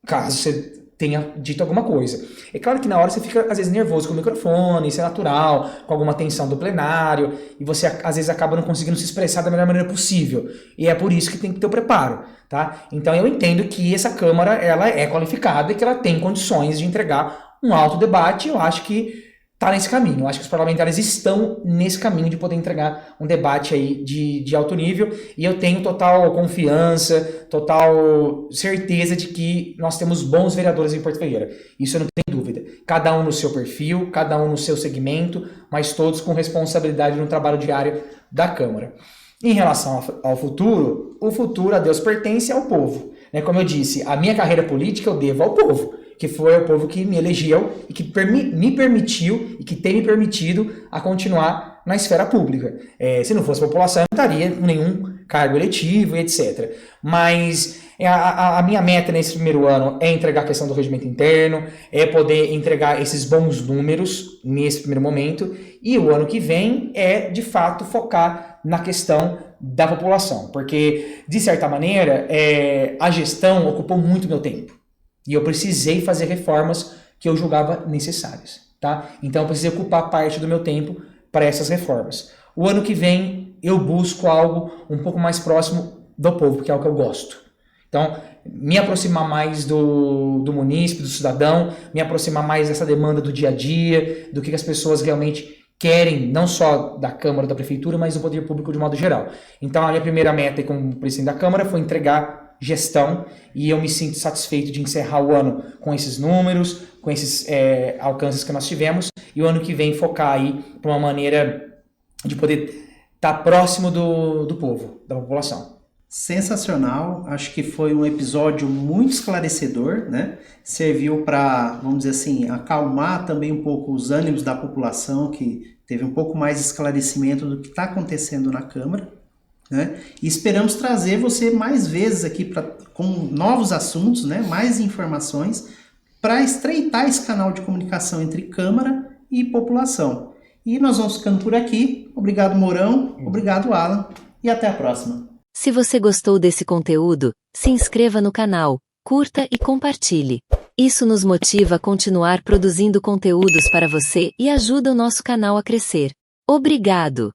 Caso você tenha dito alguma coisa. É claro que na hora você fica, às vezes, nervoso com o microfone, isso é natural, com alguma tensão do plenário, e você, às vezes, acaba não conseguindo se expressar da melhor maneira possível. E é por isso que tem que ter o preparo, tá? Então, eu entendo que essa Câmara, ela é qualificada e que ela tem condições de entregar um alto debate. Eu acho que está nesse caminho. Eu acho que os parlamentares estão nesse caminho de poder entregar um debate aí de alto nível, e eu tenho total confiança, total certeza de que nós temos bons vereadores em Porto Ferreira. Isso eu não tenho dúvida. Cada um no seu perfil, cada um no seu segmento, mas todos com responsabilidade no trabalho diário da Câmara. Em relação ao futuro, o futuro a Deus pertence ao povo. Como eu disse, a minha carreira política eu devo ao povo, que foi o povo que me elegeu e que me permitiu e que tem me permitido a continuar na esfera pública. Se não fosse a população, eu não estaria com nenhum cargo eletivo e etc. Mas a minha meta nesse primeiro ano é entregar a questão do regimento interno, é poder entregar esses bons números nesse primeiro momento, e o ano que vem é, de fato, focar na questão da população, porque, de certa maneira, a gestão ocupou muito meu tempo. E eu precisei fazer reformas que eu julgava necessárias, tá? Então eu precisei ocupar parte do meu tempo para essas reformas. O ano que vem eu busco algo um pouco mais próximo do povo, porque é o que eu gosto. Então, me aproximar mais do munícipe, do cidadão, me aproximar mais dessa demanda do dia a dia, do que as pessoas realmente querem, não só da Câmara, da Prefeitura, mas do poder público de modo geral. Então a minha primeira meta como presidente da Câmara foi entregar gestão, e eu me sinto satisfeito de encerrar o ano com esses números, com esses alcances que nós tivemos, e o ano que vem focar aí para uma maneira de poder estar próximo do povo, da população. Sensacional, acho que foi um episódio muito esclarecedor, né? Serviu para, vamos dizer assim, acalmar também um pouco os ânimos da população, que teve um pouco mais de esclarecimento do que está acontecendo na Câmara. Né? E esperamos trazer você mais vezes aqui com novos assuntos, né? Mais informações, para estreitar esse canal de comunicação entre Câmara e população. E nós vamos ficando por aqui. Obrigado, Mourão. Obrigado, Alan. E até a próxima. Se você gostou desse conteúdo, se inscreva no canal, curta e compartilhe. Isso nos motiva a continuar produzindo conteúdos para você e ajuda o nosso canal a crescer. Obrigado!